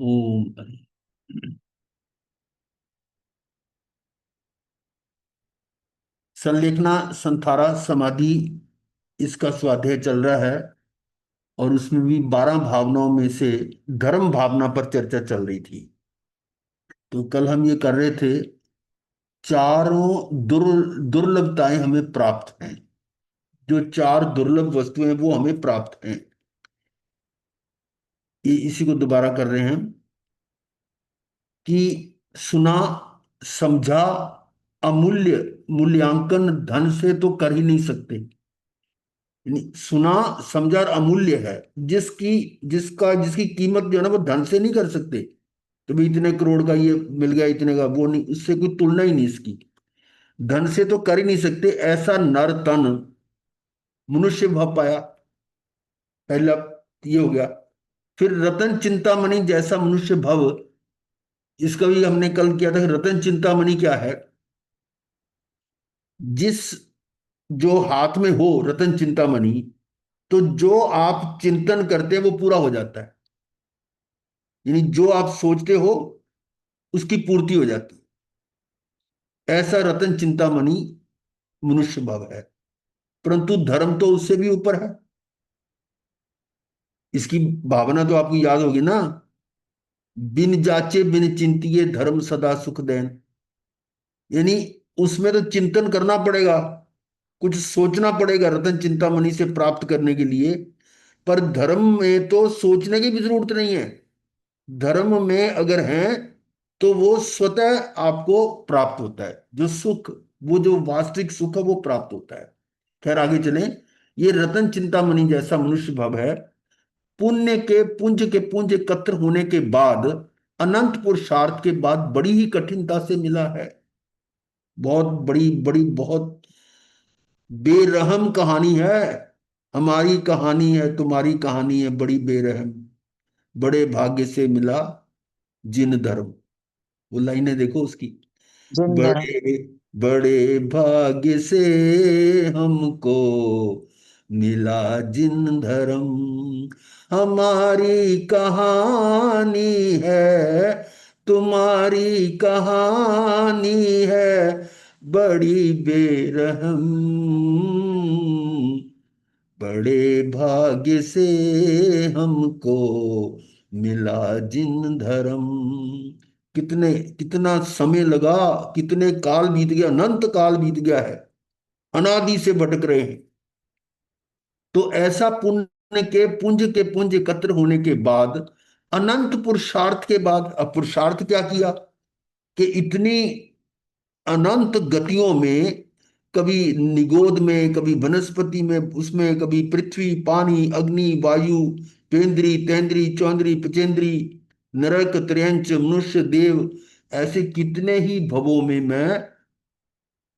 ओम। संलेखना संथारा समाधि, इसका स्वाध्याय चल रहा है। और उसमें भी 12 भावनाओं में से धर्म भावना पर चर्चा चल रही थी। तो कल हम ये कर रहे थे, चारों दुर्लभताएं हमें प्राप्त हैं। जो चार दुर्लभ वस्तुएं हैं वो हमें प्राप्त हैं। ये इसी को दोबारा कर रहे हैं कि सुना, समझा, अमूल्य मूल्यांकन धन से तो कर ही नहीं सकते। यानी सुना, समझा और अमूल्य है। जिसकी जिसकी कीमत जो है ना वो धन से नहीं कर सकते। तो भी इतने करोड़ का ये मिल गया, इतने का वो नहीं, उससे कोई तुलना ही नहीं इसकी। धन से तो कर ही नहीं सकते ऐसा नर तन मनुष्य भाव पाया। पहला ये हो गया। फिर रतन चिंतामणि जैसा मनुष्य भव, इसका भी हमने कल किया था कि रतन चिंतामणि क्या है। जिस जो हाथ में हो रतन चिंतामणि, तो जो आप चिंतन करते हैं वो पूरा हो जाता है। यानी जो आप सोचते हो उसकी पूर्ति हो जाती है। ऐसा रतन चिंतामणि मनुष्य भाव है। परंतु धर्म तो उससे भी ऊपर है। इसकी भावना तो आपको याद होगी ना। बिन जाचे बिन चिंतिए धर्म सदा सुख देन। यानी उसमें तो चिंतन करना पड़ेगा, कुछ सोचना पड़ेगा रतन चिंतामणि से प्राप्त करने के लिए। पर धर्म में तो सोचने की भी जरूरत नहीं है। धर्म में अगर है तो वो स्वतः आपको प्राप्त होता है, जो सुख, वो जो वास्तविक सुख है वो प्राप्त होता है। खैर आगे चलें। ये रतन चिंतामणि जैसा मनुष्य भाव है। पुण्य के पुंज एकत्र होने के बाद, अनंत पुरुषार्थ के बाद बड़ी ही कठिनता से मिला है। बहुत बड़ी बड़ी बहुत बेरहम कहानी है। हमारी कहानी है, तुम्हारी कहानी है बड़ी बेरहम। बड़े भाग्य से मिला जिन धर्म। वो लाइनें देखो उसकी। जिन बड़े बड़े भाग्य से हमको मिला जिन धर्म। हमारी कहानी है, तुम्हारी कहानी है बड़ी बेरहम। बड़े भाग्य से हमको मिला जिन धर्म। कितने कितना समय लगा, कितने काल बीत गया, अनंत काल बीत गया है। अनादि से भटक रहे हैं। तो ऐसा पुण्य के पुंज एकत्र होने के बाद, अनंत पुरुषार्थ के बाद, अब पुरुषार्थ क्या किया कि इतनी अनंत गतियों में, कभी निगोद में, कभी वनस्पति में, उसमें कभी पृथ्वी, पानी, अग्नि, वायु, पेंद्री, तेंद्री, चौंद्री, पचेंद्री, नरक, त्र्यंच, मनुष्य, देव, ऐसे कितने ही भवों में मैं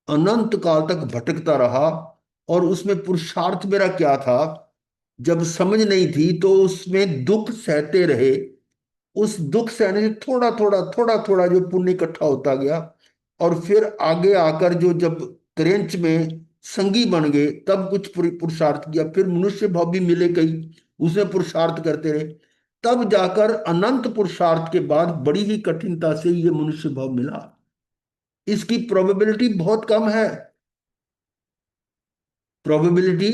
अनंत काल तक भटकता रहा। और उसमें पुरुषार्थ मेरा क्या था, जब समझ नहीं थी तो उसमें दुख सहते रहे। उस दुख सहने से थोड़ा थोड़ा थोड़ा थोड़ा जो पुण्य इकट्ठा होता गया। और फिर आगे आकर जो जब त्रेंच में संगी बन गए, तब कुछ पुरुषार्थ किया, फिर मनुष्य भाव भी मिले कई, उसमें पुरुषार्थ करते रहे। तब जाकर अनंत पुरुषार्थ के बाद बड़ी ही कठिनता से ये मनुष्य भाव मिला। इसकी प्रोबेबिलिटी बहुत कम है। प्रोबेबिलिटी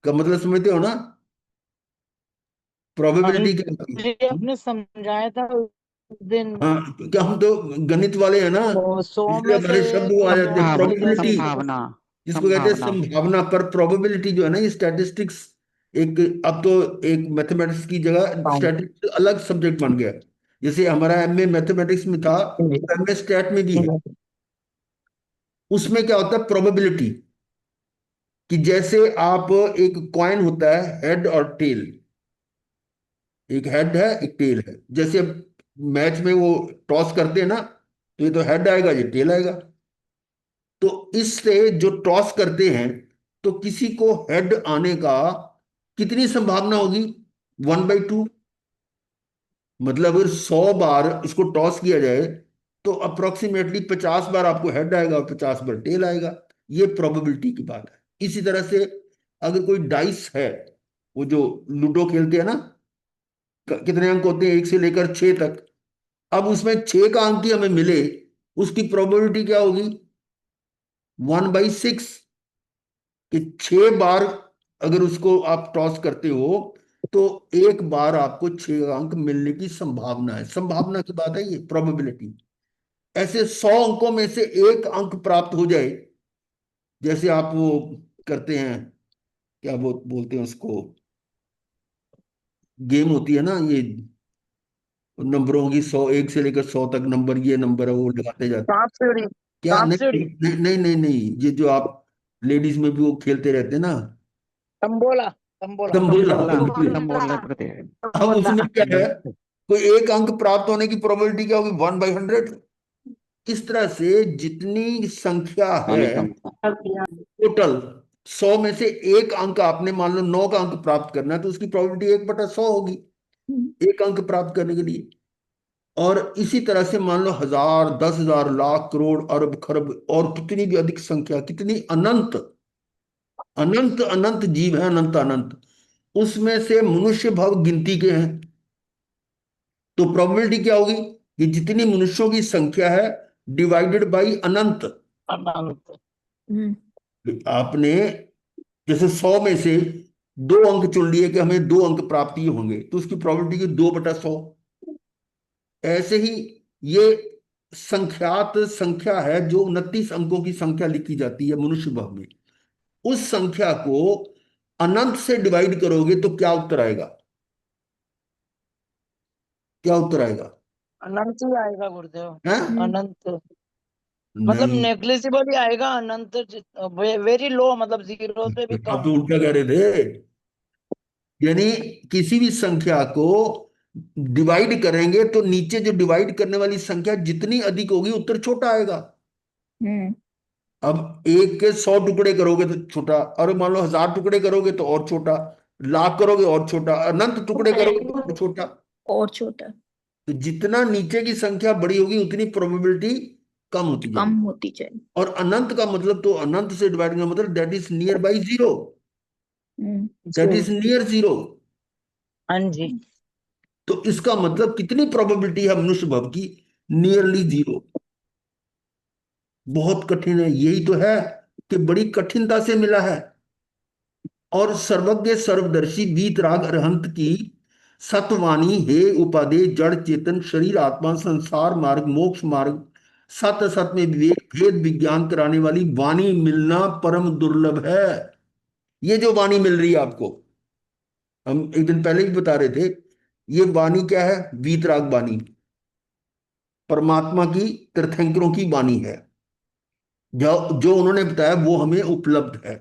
का मतलब समझते हो ना। अभी प्रोबेबिलिटी क्या होती मुझे है? आपने समझाया था उस दिन। हाँ, क्या हम तो गणित वाले हैं ना, वो 100 इसलिए में से हमारे शब्द वो आ जाते हैं संभावना प्रोबेबिलिटी। जैसी। संभावना। जिसको कहते हैं संभावना। संभावना। पर प्रोबेबिलिटी जो है ना, ये स्टैटिस्टिक्स एक, अब तो एक मैथमेटिक्स की जगह स्टैटिस्टिक्स अलग सब्जेक्ट बन गया। जैसे हमारा एमए मैथमेटिक्स में था, एमए स्टैट में भी है। उसमें क्या होता है प्रोबेबिलिटी, कि जैसे आप, एक कॉइन होता है हेड और टेल। एक हेड है एक टेल है। जैसे मैच में वो टॉस करते हैं ना, तो ये तो हेड आएगा, ये टेल आएगा। तो इससे जो टॉस करते हैं, तो किसी को हेड आने का कितनी संभावना होगी? 1/2। मतलब अगर 100 बार इसको टॉस किया जाए, तो अप्रोक्सीमेटली 50 बार आपको हेड आएगा और 50 बार टेल आएगा। ये प्रोबेबिलिटी की बात है। इसी तरह से अगर कोई डाइस है, वो जो लूडो खेलते हैं ना, कितने अंक होते हैं, 1 से लेकर 6 तक। अब उसमें 6 का अंक ही हमें मिले, उसकी प्रोबेबिलिटी क्या होगी? 1/6। कि 6 बार अगर उसको आप टॉस करते हो, तो एक बार आपको 6 अंक मिलने की संभावना है। संभावना की बात है ये, प्रोबेबिलिटी। ऐसे 100 अंकों में से एक अंक प्राप्त हो जाए, जैसे आप वो करते हैं, क्या वो बोलते हैं उसको, गेम होती है ना ये, नंबरों की 100, 1 से लेकर 100 तक नंबर, ये नंबर है, वो लगाते जाते। सांप सीढ़ी। क्या? सांप नहीं सीढ़ी। नहीं नहीं नहीं नहीं, ये जो आप लेडीज में भी वो खेलते रहते हैं ना, तंबोला। तंबोला। तंबोला, तंबोला। तंबोला। तंबोला करते हैं। अब उसमें क्या है, हम्म। कोई एक अंक प्राप्त होने की प्रोबेबिलिटी क्या होगी? 1/100। इस तरह से जितनी संख्या है मालिकम। टोटल, 100 में से एक अंक, आपने मान लो 9 का अंक प्राप्त करना है, तो उसकी प्रोबेबिलिटी 1/100 होगी, एक अंक प्राप्त करने के लिए। और इसी तरह से मान लो 1000, 10,000, लाख, करोड़, अरब, खरब, और कितनी भी अधिक संख्या, कितनी अनंत अनंत अनंत जीव है, अनंत अनंत, उसमें से मनुष्य भव गिनती के हैं। तो प्रोबेबिलिटी क्या होगी कि जितनी मनुष्यों की संख्या है डिवाइडेड बाई अनंत। अनंत। आपने जैसे 100 में से 2 अंक चुन लिए कि हमें 2 अंक प्राप्त ही होंगे, तो उसकी प्रोबेबिलिटी की 2/100। ऐसे ही ये संख्यात संख्या है, जो 29 अंकों की संख्या लिखी जाती है मनुष्य भाव में, उस संख्या को अनंत से डिवाइड करोगे तो क्या उत्तर आएगा? क्या उत्तर आएगा? अनंत ही आएगा गुरुदेव। हैं? अनंत। मतलब नहीं, नेग्लिजिबल ही आएगा अनंत। वेरी लो, मतलब जीरो से भी आप कम। तो उल्टा कह रहे थे। यानी किसी भी संख्या को डिवाइड करेंगे तो नीचे जो डिवाइड करने वाली संख्या जितनी अधिक होगी, उत्तर छोटा आएगा। हम्म। अब एक के 100 टुकड़े करोगे तो छोटा, और मान लो 1000 टुकड़े करोगे तो और छोटा, लाख करोगे और छोटा, अनंत टुकड़े करोगे तो और छोटा। और छोटा। तो जितना नीचे की संख्या बड़ी होगी, उतनी प्रोबेबिलिटी कम होती कम जाएगी। होती जाए। और अनंत का मतलब, तो अनंत से डिवाइड का मतलब that is near by zero, hmm. That is near zero. हाँ जी। तो इसका मतलब कितनी प्रोबेबिलिटी है मनुष्य भव की? Nearly zero. बहुत कठिन है, यही तो है कि बड़ी कठिनता से मिला है। और सर्वज्ञ सर्वदर्शी वीतराग अरहंत की सतवाणी हे उपादेय जड़ चेतन शरीर आत्मा संसार मार्ग मोक्ष मार्ग, सत असत में विवेक भेद विज्ञान कराने वाली वाणी मिलना परम दुर्लभ है। ये जो वाणी मिल रही है आपको, हम एक दिन पहले भी बता रहे थे, ये वाणी क्या है? वीतराग वाणी, परमात्मा की, तीर्थंकरों की वाणी है। जो जो उन्होंने बताया वो हमें उपलब्ध है।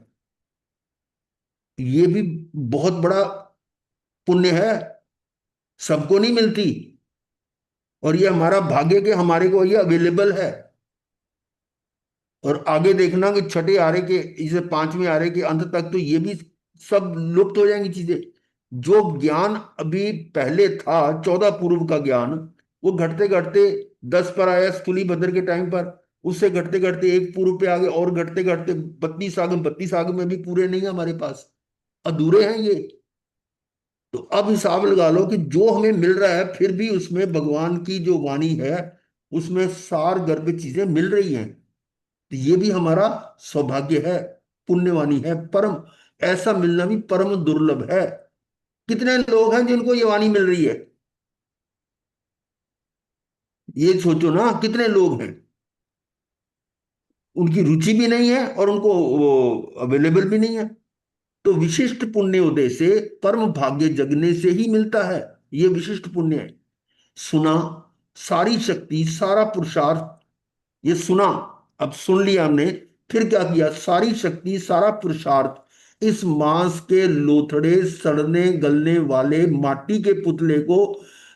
ये भी बहुत बड़ा पुण्य है, सबको नहीं मिलती। और ये हमारा भाग्य के हमारे को ये अवेलेबल है। और आगे देखना कि छठे आरे के, इसे 5वें आरे के अंत तक तो ये भी सब लुप्त हो जाएंगी चीजें। जो ज्ञान अभी पहले था, 14 पूर्व का ज्ञान, वो घटते घटते 10 पर आया स्थूली भद्र के टाइम पर, उससे घटते घटते 1 पूर्व पे आ गए, और घटते घटते 32 आगम, 32 आगम में भी पूरे नहीं है हमारे पास, अधूरे हैं ये। तो अब हिसाब लगा लो कि जो हमें मिल रहा है, फिर भी उसमें भगवान की जो वाणी है, उसमें सार गर्भ चीजें मिल रही हैं। तो ये भी हमारा सौभाग्य है, पुण्यवाणी है परम। ऐसा मिलना भी परम दुर्लभ है। कितने लोग हैं जिनको ये वाणी मिल रही है? ये सोचो ना, कितने लोग हैं उनकी रुचि भी नहीं है और उनको अवेलेबल भी नहीं है। तो विशिष्ट पुण्य उदय से परम भाग्य जगने से ही मिलता है। ये विशिष्ट पुण्य है। सुना, सारी शक्ति सारा पुरुषार्थ, ये सुना, अब सुन लिया हमने, फिर क्या किया? सारी शक्ति सारा पुरुषार्थ इस मांस के लोथड़े सड़ने गलने वाले माटी के पुतले को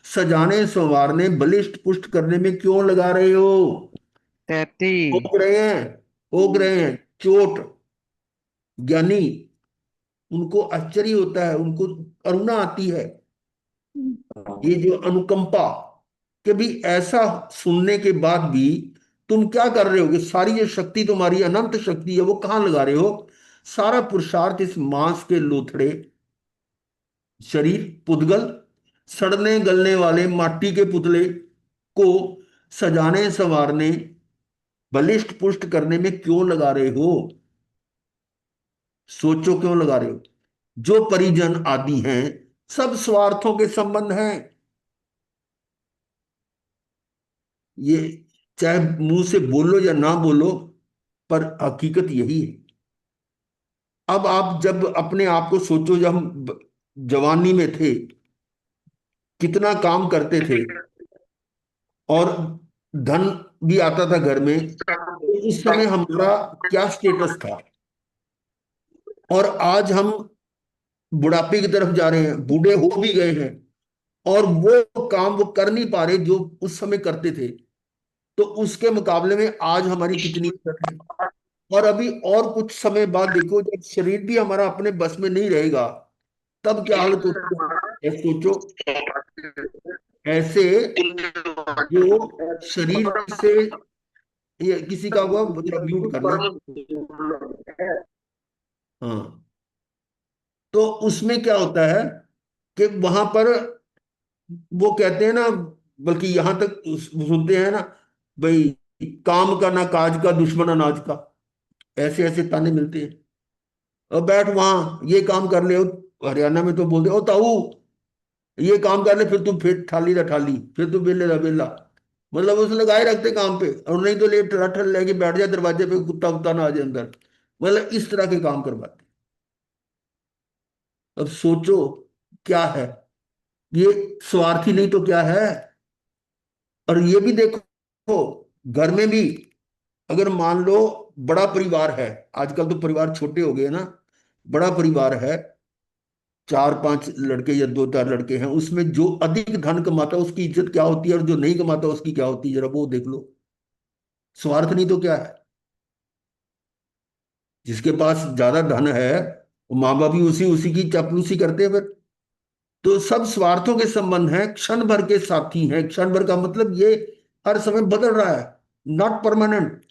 सजाने संवारने बलिष्ठ पुष्ट करने में क्यों लगा रहे हो? 33। ठोक रहे हैं, ठोक रहे हैं, चोट। ज्ञानी, उनको आश्चर्य होता है, उनको करुणा आती है, ये जो अनुकंपा, कि भी ऐसा सुनने के बाद भी तुम क्या कर रहे हो कि सारी जो शक्ति तुम्हारी अनंत शक्ति है वो कहाँ लगा रहे हो? सारा पुरुषार्थ इस मांस के लोथड़े, शरीर, पुद्गल, सड़ने गलने वाले माटी के पुतले को सजाने संवारने बलिष्ठ पुष्ट करने में क्यों लगा रहे हो? सोचो क्यों लगा रहे हो? जो परिजन आदि हैं सब स्वार्थों के संबंध हैं। ये चाहे मुंह से बोलो या ना बोलो, पर हकीकत यही है। अब आप जब अपने आप को सोचो, जब हम जवानी में थे कितना काम करते थे और धन भी आता था घर में, तो उस समय हमारा क्या स्टेटस था। और आज हम बुढ़ापे की तरफ जा रहे हैं, बूढ़े हो भी गए हैं, और वो काम वो कर नहीं पा रहे जो उस समय करते थे। तो उसके मुकाबले में आज हमारी कितनी इज्जत है। और अभी और कुछ समय बाद देखो, जब शरीर भी हमारा अपने बस में नहीं रहेगा, तब क्या हालत होती है। ये सोचो, ऐसे जो शरीर से, ये किसी का हुआ जरा म्यूट करना। हाँ, तो उसमें क्या होता है कि वहां पर वो कहते हैं ना, बल्कि यहां तक सुनते हैं ना, भाई काम का ना काज का, दुश्मन अनाज का। ऐसे ऐसे ताने मिलते हैं। और बैठ वहां ये काम कर ले, हरियाणा में तो बोलते ओ ताऊ ये काम कर ले, फिर तू फिर ठाली दा ठाली, फिर तू बेले दा बेला। मतलब उसे लगाए रखते काम पे, और नहीं तो ले ठल लेके बैठ जाए दरवाजे पे, कुत्ता कुत्ता ना आ जाए अंदर। मतलब इस तरह के काम करवाते। अब सोचो क्या है ये, स्वार्थी नहीं तो क्या है। और ये भी देखो, घर में भी अगर मान लो बड़ा परिवार है, आजकल तो परिवार छोटे हो गए ना, बड़ा परिवार है, चार पांच लड़के या दो चार लड़के हैं, उसमें जो अधिक धन कमाता है उसकी इज्जत क्या होती है, और जो नहीं कमाता उसकी क्या होती है, जरा वो देख लो। स्वार्थ नहीं तो क्या है। जिसके पास ज्यादा धन है, वो माँ बाप भी उसी उसी की चापलूसी करते हैं फिर। तो सब स्वार्थों के संबंध हैं, क्षण भर के साथी हैं। क्षण भर का मतलब ये हर समय बदल रहा है, नॉट परमानेंट।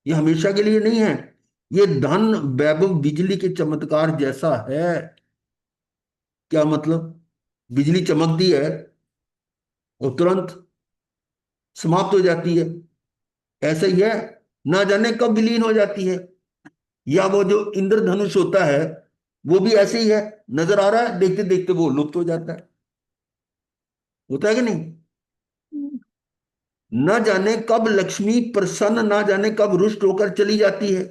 ये हमेशा के लिए नहीं है। ये धन वैभव बिजली के चमत्कार जैसा है। क्या मतलब? बिजली चमकती है और तुरंत समाप्त हो जाती है, ऐसा ही है। ना जाने कब विलीन हो जाती है। या वो जो इंद्रधनुष होता है, वो भी ऐसे ही है, नजर आ रहा है, देखते देखते वो लुप्त हो जाता है। होता है कि नहीं? हम्म, न जाने कब लक्ष्मी प्रसन्न, ना जाने कब रुष्ट होकर चली जाती है।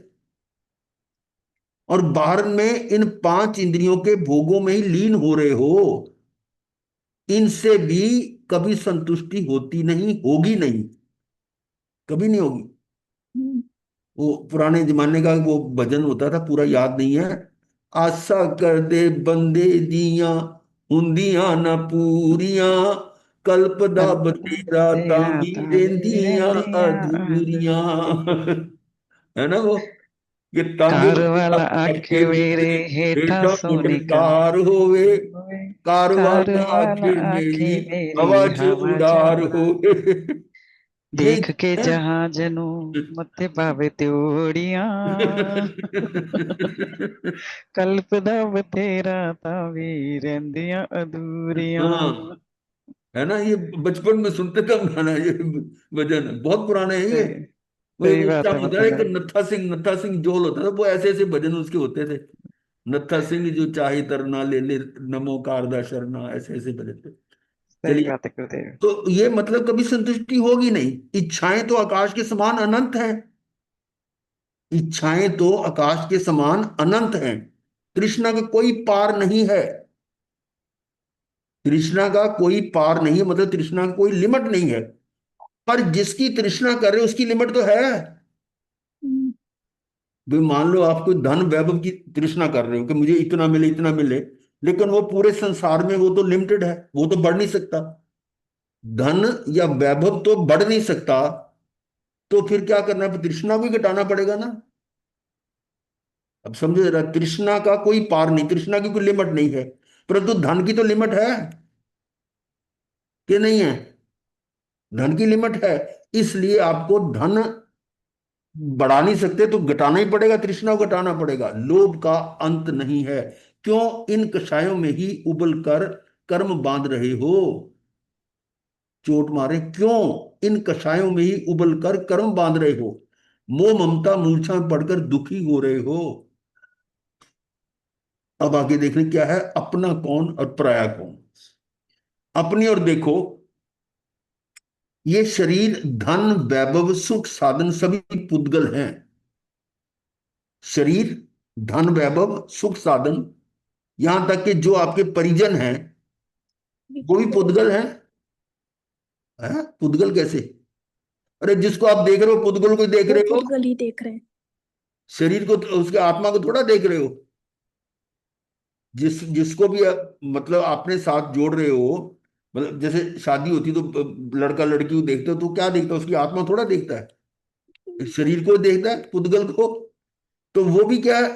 और बाहर में इन पांच इंद्रियों के भोगों में ही लीन हो रहे हो, इनसे भी कभी संतुष्टि होती नहीं, होगी नहीं, कभी नहीं होगी। हम्म, वो पुराने जमाने का वो भजन होता था, पूरा याद नहीं है। आशा कर दे बंदे दिया हुंदियां ना पूरियां, कल्पदा कल्प बतेरा तेरा तामी तावीरे रेंदियां दिया अधूरियां। अधूरी। है ना वो, ये तांगे कार वाला आखे आखे मेरे मेरे हेठा बेटा सोने मोटर का कार होवे, होए। कार कार वाला वाला आखे आखे मेरी मेरी हवा च हवा उड़ार चौड़ा। होवे। ये देख के जहाजनू मथे पावे त्योड़ियां। कल्पदा बतेरा तावी रेंदियां अधूरियां। हाँ, है ना, ये बचपन में सुनते थे हम गाना, ये भजन बहुत पुराने हैं ये। सही वो सही उस बात टाइम है होता है, एक मतलब। नत्था सिंह जोल होता था, वो ऐसे ऐसे भजन उसके होते थे। नत्था सिंह जो चाहे तरना ले ले, नमो कारदा शरना, ऐसे ऐसे भजन थे। सही चलिए, बात है गुरुदेव। तो ये मतलब कभी संतुष्टि होगी नहीं। इच्छाएं तो आकाश के समान अनंत हैं। इच्छाएं तो आकाश के समान अनंत हैं। तृष्णा का कोई पार नहीं है। तृष्णा का कोई पार नहीं है, मतलब तृष्णा का कोई लिमिट नहीं है। पर जिसकी तृष्णा कर रहे हो उसकी लिमिट तो है। हम्म, भाई मान लो आप कोई धन वैभव की तृष्णा कर रहे हो कि मुझे इतना मिले इतना मिले, लेकिन वो पूरे संसार में वो तो लिमिटेड है, वो तो बढ़ नहीं सकता। धन या वैभव तो बढ़ नहीं सकता। तो फिर क्या करना है? तृष्णा को ही घटाना पड़ेगा ना। अब समझो जरा, तृष्णा का कोई पार नहीं, तृष्णा की कोई लिमिट नहीं है, परंतु धन की तो लिमिट है कि नहीं है? धन की लिमिट है। इसलिए आपको धन बढ़ा नहीं सकते, तो घटाना ही पड़ेगा, तृष्णा को घटाना पड़ेगा। लोभ का अंत नहीं है। क्यों? इन कषायों में ही उबल कर कर्म बांध रहे हो। चोट मारे क्यों? इन कषायों में ही उबल कर कर्म बांध रहे हो। मोह ममता मूर्छा में पड़कर दुखी हो रहे हो। अब आगे देखने क्या है, अपना कौन और पराया कौन। अपनी और देखो, ये शरीर धन वैभव सुख साधन सभी पुद्गल हैं। शरीर धन वैभव सुख साधन, यहां तक कि जो आपके परिजन हैं वो भी पुद्गल हैं। पुद्गल कैसे? अरे जिसको आप देख रहे हो पुद्गल को देख वो रहे हो, पुद्गल ही देख रहे हैं। शरीर को, उसके आत्मा को थोड़ा देख रहे हो। जिसको भी मतलब आपने साथ जोड़ रहे हो, मतलब जैसे शादी होती तो लड़का लड़की को देखते हो तो क्या देखता है, उसकी आत्मा थोड़ा देखता है, शरीर को देखता है, पुद्गल को। तो वो भी क्या है,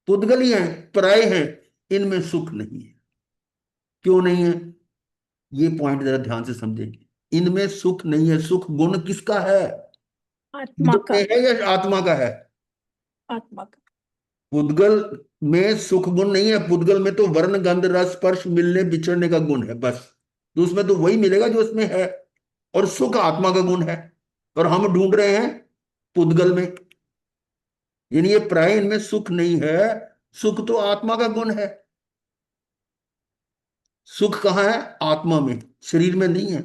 पुद्गल ही है, पराये हैं। इनमें सुख नहीं है। क्यों नहीं है? ये पॉइंट जरा ध्यान से समझेंगे। इनमें सुख नहीं है। सुख गुण किसका है? आत्मा पुद्गल का। में है या आत्मा का है? आत्मा का। पुद्गल में सुख गुण नहीं है। पुद्गल में तो वर्ण गंध रस स्पर्श मिलने बिछड़ने का गुण है बस। तो उसमें तो वही मिलेगा जो उसमें है। और सुख आत्मा का गुण है, और हम ढूंढ रहे हैं पुद्गल में। यानी ये प्राय, इनमें सुख नहीं है। सुख तो आत्मा का गुण है। सुख कहाँ है? आत्मा में, शरीर में नहीं है।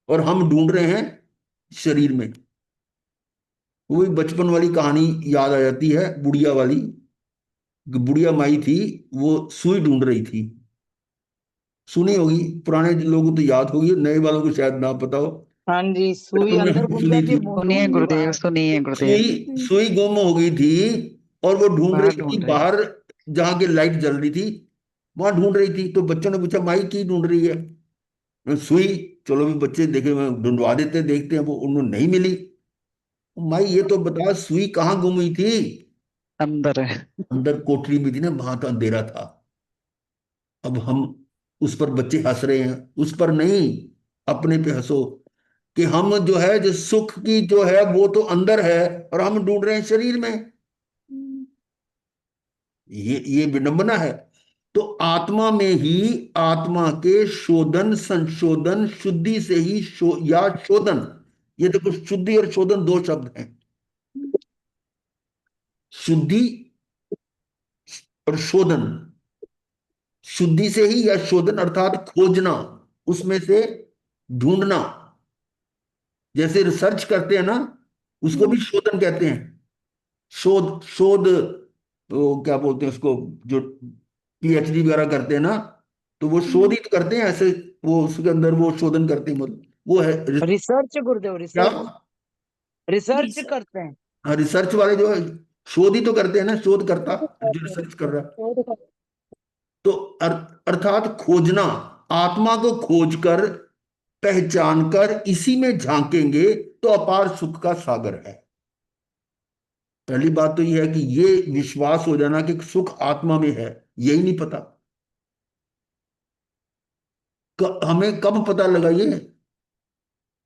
और हम ढूंढ रहे हैं शरीर में। वही बचपन वाली कहानी याद आ जाती है, बुढ़िया वाली। बुढ़िया माई थी, वो सुई ढूंढ रही थी। सुनी होगी, पुराने लोगों को तो याद होगी, नए वालों को शायद ना पता हो। हाँ जी, सुई बचपन में अंदर हमने घुस सुनी जाती थी। है, वो सुनिए ढूंढ नहीं गुरुदेव, बाहर। सुनिए गुरुदेव। सुई सुई गुम हो गई थी, और वो ढूंढ बाहर रही थी ढूंढ रहे। बाहर, जहां की लाइट जल रही थी वहां ढूंढ रही थी। तो बच्चों ने पूछा, माई की ढूंढ रही है? सुई। चलो भी बच्चे देखे, ढूंढवा देते, देखते हैं। वो उन्होंने नहीं मिली। माई ये तो बता, सुई कहाँ गुम हुई थी? अंदर है। अंदर कोठरी में थी ना, वहां तो अंधेरा था। अब हम उस पर, बच्चे हंस रहे हैं, उस पर नहीं, अपने पे हंसो। कि हम जो है, जो सुख की जो है वो तो अंदर है, और हम ढूंढ रहे हैं शरीर में। ये विडंबना है। तो आत्मा में ही, आत्मा के शोधन संशोधन शुद्धि से ही या शोधन, ये देखो शुद्धि और शोधन दो शब्द हैं। शुद्धि और शोधन। शुद्धि से ही या शोधन अर्थात खोजना, उसमें से ढूंढना। जैसे रिसर्च करते हैं ना, उसको भी शोधन कहते हैं। शोध शोध, तो क्या बोलते हैं उसको, जो पीएचडी वगैरह करते हैं ना, तो वो शोध ही तो करते हैं ऐसे। वो उसके अंदर वो शोधन करते हैं, मतलब वो है रिसर्च गुरुदेव, क्या? Research research research. करते हैं। हाँ, रिसर्च वाले जो है, शोध ही तो करते हैं ना, शोध करता जो रिसर्च कर रहा है। तो अर्थात खोजना, आत्मा को खोजकर पहचान कर इसी में झांकेंगे तो अपार सुख का सागर है। पहली बात तो यह है कि ये विश्वास हो जाना कि सुख आत्मा में है, यही नहीं पता। हमें कब पता लगा ये?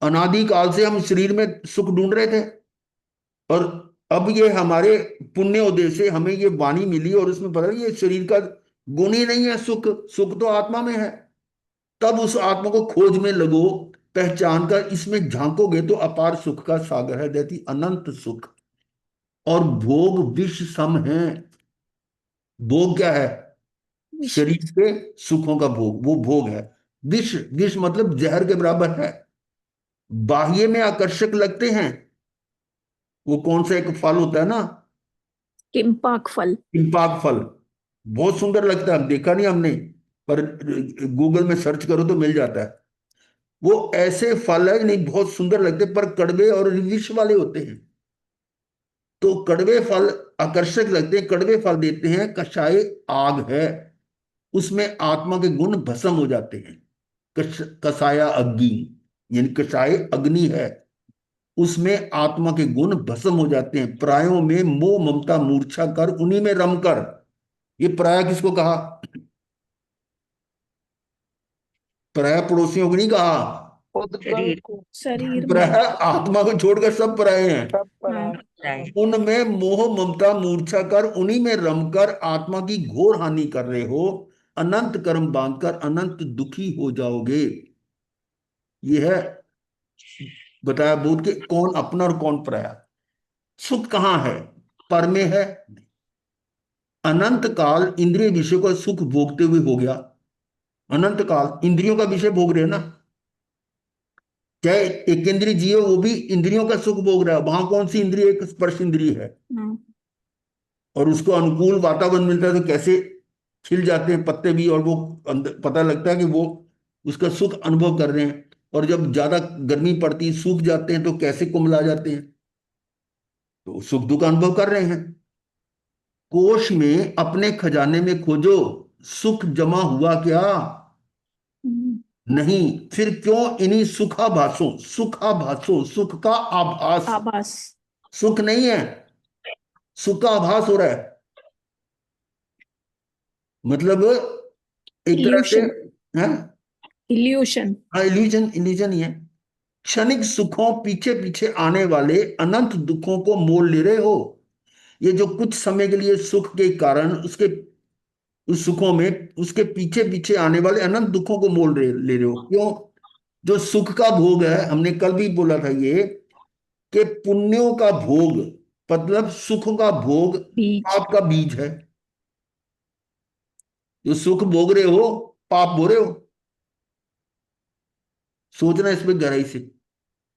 अनादि काल से हम शरीर में सुख ढूंढ रहे थे, और अब ये हमारे पुण्य उदय से हमें ये वाणी मिली, और उसमें पता ये शरीर का गुण ही नहीं है सुख। सुख तो आत्मा में है। तब उस आत्मा को खोज में लगो, पहचान कर इसमें झांकोगे तो अपार सुख का सागर है, देती अनंत सुख। और भोग विष सम है। भोग क्या है? विष। शरीर के सुखों का भोग, वो भोग है। विष, विष मतलब जहर के बराबर है। बाह्य में आकर्षक लगते हैं। वो कौन सा एक फल होता है ना, किम्पाक फल। इम्पाक फल, बहुत सुंदर लगता है, देखा नहीं हमने, पर गूगल में सर्च करो तो मिल जाता है। वो ऐसे फल है नहीं, बहुत सुंदर लगते हैं, पर कड़वे और विष वाले होते हैं। तो कड़वे फल आकर्षक लगते हैं, कड़वे फल देते हैं। कषाय आग है, उसमें आत्मा के गुण भस्म हो जाते हैं। कसाया अग्नि, यानी कषाय अग्नि है, उसमें आत्मा के गुण भस्म हो जाते हैं। प्रायों में मोह ममता मूर्छा कर उन्हीं में रम कर। ये पराया किसको कहा? पराया पड़ोसियों को नहीं कहा। उद्गल को शरीर में। पराया आत्मा को छोड़कर सब पराये हैं। सब पर हाँ। है। उनमें मोह ममता मूर्छा कर उन्हीं में रमकर आत्मा की घोर हानि कर रहे हो। अनंत कर्म बांधकर अनंत दुखी हो जाओगे। ये है बताया बोध के कौन अपना और कौन पराया। सुख कहाँ है? पर में है। अनंत काल इंद्रिय विषय को सुख भोगते हुए हो गया। अनंत काल इंद्रियों का विषय भोग रहे हैं ना। चाहे एक इंद्रिय जीव वो भी इंद्रियों का सुख भोग रहा है। वहां कौन सी इंद्रिय? एक स्पर्श इंद्रिय है। और उसको अनुकूल वातावरण मिलता है तो कैसे खिल जाते हैं पत्ते भी, और वो पता लगता है कि वो उसका सुख अनुभव कर रहे हैं। और जब ज्यादा गर्मी पड़ती है सूख जाते हैं तो कैसे कुमला जाते हैं। तो सुख दुख अनुभव कर रहे हैं। कोश में अपने खजाने में खोजो, सुख जमा हुआ क्या? नहीं। फिर क्यों इन्हीं सुखाभासों, सुखाभासों, सुख का आभास, आभास। सुख नहीं है, सुख का आभास हो रहा है। मतलब एक तरह से इल्यूशन। है। इल्यूशन। हाँ, इल्यूजन, इल्यूजन ही है। क्षणिक सुखों पीछे पीछे आने वाले अनंत दुखों को मोल ले रहे हो। ये जो कुछ समय के लिए सुख के कारण उसके उस सुखों में उसके पीछे पीछे आने वाले अनंत दुखों को मोल ले रहे हो। क्यों? जो सुख का भोग है, हमने कल भी बोला था ये, कि पुण्यों का भोग मतलब सुख का भोग बीज। पाप का बीज है। जो सुख भोग रहे हो पाप भो रहे हो। सोचना इसमें गहराई से।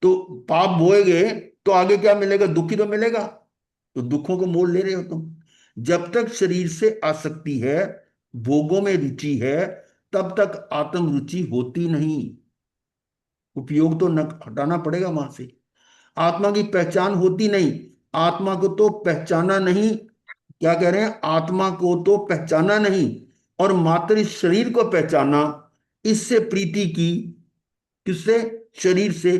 तो पाप बोएगे तो आगे क्या मिलेगा? दुख ही तो मिलेगा। तो दुखों को मोल ले रहे हो तुम। जब तक शरीर से आसक्ति है, भोगों में रुचि है, तब तक आत्म रुचि होती नहीं। उपयोग तो न हटाना पड़ेगा वहां से। आत्मा की पहचान होती नहीं। आत्मा को तो पहचाना नहीं। क्या कह रहे हैं? आत्मा को तो पहचाना नहीं और मात्र इस शरीर को पहचाना। इससे प्रीति की। किससे? शरीर से।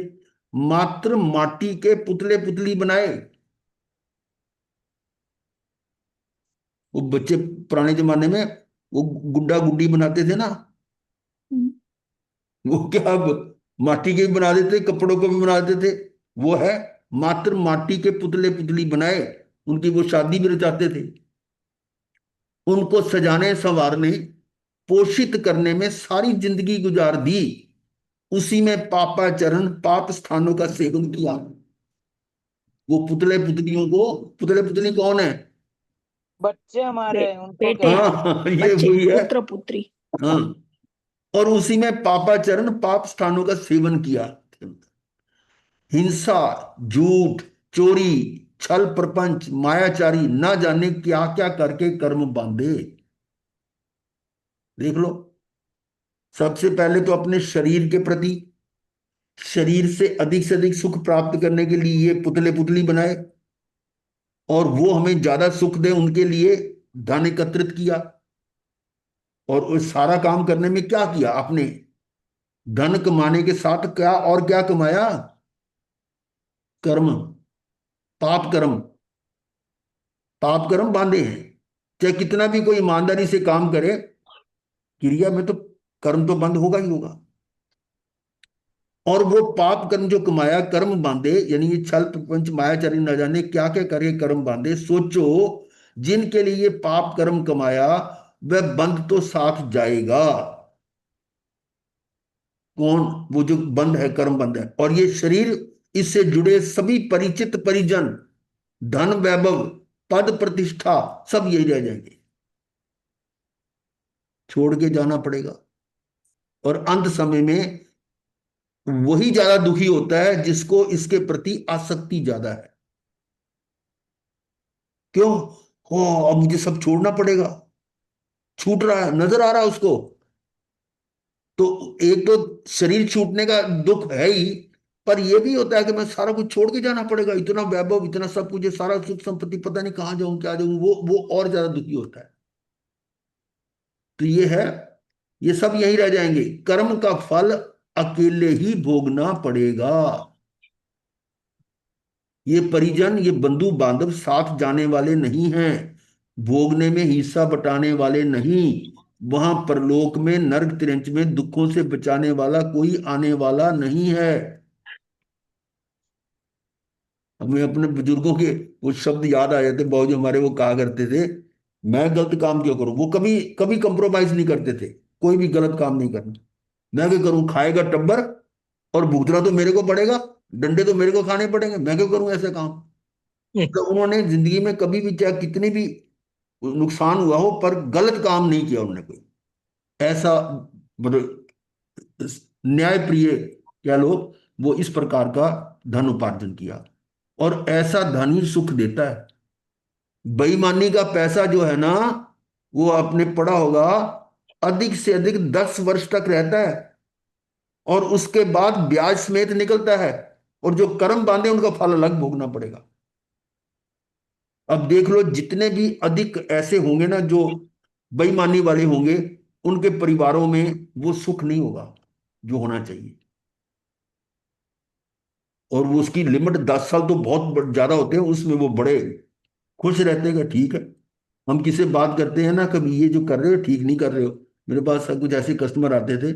मात्र माटी के पुतले पुतली बनाए। वो बच्चे पुराने जमाने में वो गुड्डा गुड्डी बनाते थे ना। वो क्या अब माटी के भी बना देते, कपड़ों को भी बना देते थे। वो है मात्र माटी के पुतले पुतली बनाए। उनकी वो शादी भी रचाते थे। उनको सजाने संवारने पोषित करने में सारी जिंदगी गुजार दी। उसी में पापाचरण पाप स्थानों का सेवन किया। वो पुतले पुतलियों को, पुतले पुतली कौन है? बच्चे हमारे हैं, उनको बेटे। कहते हाँ हैं। हाँ, ये बच्चे, वही है। पुत्र पुत्री। हाँ। और उसी में पापाचरण पाप स्थानों का सेवन किया। हिंसा, झूठ, चोरी, छल प्रपंच, मायाचारी, ना जाने क्या क्या करके कर्म बांधे। देख लो। सबसे पहले तो अपने शरीर के प्रति, शरीर से अधिक सुख प्राप्त करने के लिए ये पुतले पुतली बनाए। और वो हमें ज्यादा सुख दे उनके लिए धन एकत्रित किया। और उस सारा काम करने में क्या किया आपने? धन कमाने के साथ क्या और क्या कमाया? कर्म, पाप कर्म, पाप कर्म बांधे हैं। चाहे कितना भी कोई ईमानदारी से काम करे, क्रिया में तो कर्म तो बंद होगा ही होगा। और वो पाप कर्म जो कमाया, कर्म बांधे, यानी ये छल प्रपंच मायाचारी न जाने क्या क्या करके कर्म बांधे। सोचो, जिनके लिए ये पाप कर्म कमाया वह बंद तो साथ जाएगा। कौन? वो जो बंद है, कर्म बंद है। और ये शरीर, इससे जुड़े सभी परिचित परिजन, धन वैभव, पद प्रतिष्ठा, सब यही रह जाएंगे। छोड़ के जाना पड़ेगा। और अंत समय में वही ज्यादा दुखी होता है जिसको इसके प्रति आसक्ति ज्यादा है। क्यों? हो, अब मुझे सब छोड़ना पड़ेगा। छूट रहा है, नजर आ रहा है उसको। तो एक तो शरीर छूटने का दुख है ही, पर यह भी होता है कि मैं सारा कुछ छोड़ के जाना पड़ेगा। इतना वैभव, इतना सब कुछ, ये सारा सुख संपत्ति, पता नहीं कहाँ जाऊं क्या जाऊं। वो और ज्यादा दुखी होता है। तो ये है, ये सब यही रह जाएंगे। कर्म का फल अकेले ही भोगना पड़ेगा। ये परिजन, ये बंधु बांधव साथ जाने वाले नहीं हैं। भोगने में हिस्सा बटाने वाले नहीं। वहां परलोक में नरक तिरंच में दुखों से बचाने वाला कोई आने वाला नहीं है। हमें अपने बुजुर्गों के वो शब्द याद आ जाते। बाबूजी हमारे वो कहा करते थे मैं गलत काम क्यों करूं? वो कभी कभी कंप्रोमाइज नहीं करते थे, कोई भी गलत काम नहीं करना। मैं क्या करूं? खाएगा टब्बर और भुगतना तो मेरे को पड़ेगा, डंडे तो मेरे को खाने पड़ेंगे, मैं क्यों करूं ऐसे काम? तो उन्होंने जिंदगी में कभी भी, चाहे कितनी भी नुकसान हुआ हो, पर गलत काम नहीं किया उन्होंने कोई ऐसा, मतलब न्याय प्रिय कह लो। वो इस प्रकार का धन उपार्जन किया, और ऐसा धन ही सुख देता है। बेईमानी का पैसा जो है ना, वो आपने पढ़ा होगा, अधिक से अधिक 10 वर्ष तक रहता है, और उसके बाद ब्याज समेत निकलता है, और जो कर्म बांधे उनका फल अलग भोगना पड़ेगा। अब देख लो, जितने भी अधिक ऐसे होंगे ना जो बेईमानी वाले होंगे, उनके परिवारों में वो सुख नहीं होगा जो होना चाहिए। और वो उसकी लिमिट 10 साल तो बहुत ज्यादा होते हैं, उसमें वो बड़े खुश रहते हैं कि ठीक है। हम किसी बात करते हैं ना, कभी ये जो कर रहे हो ठीक नहीं कर रहे हो। मेरे पास सब कुछ ऐसे कस्टमर आते थे,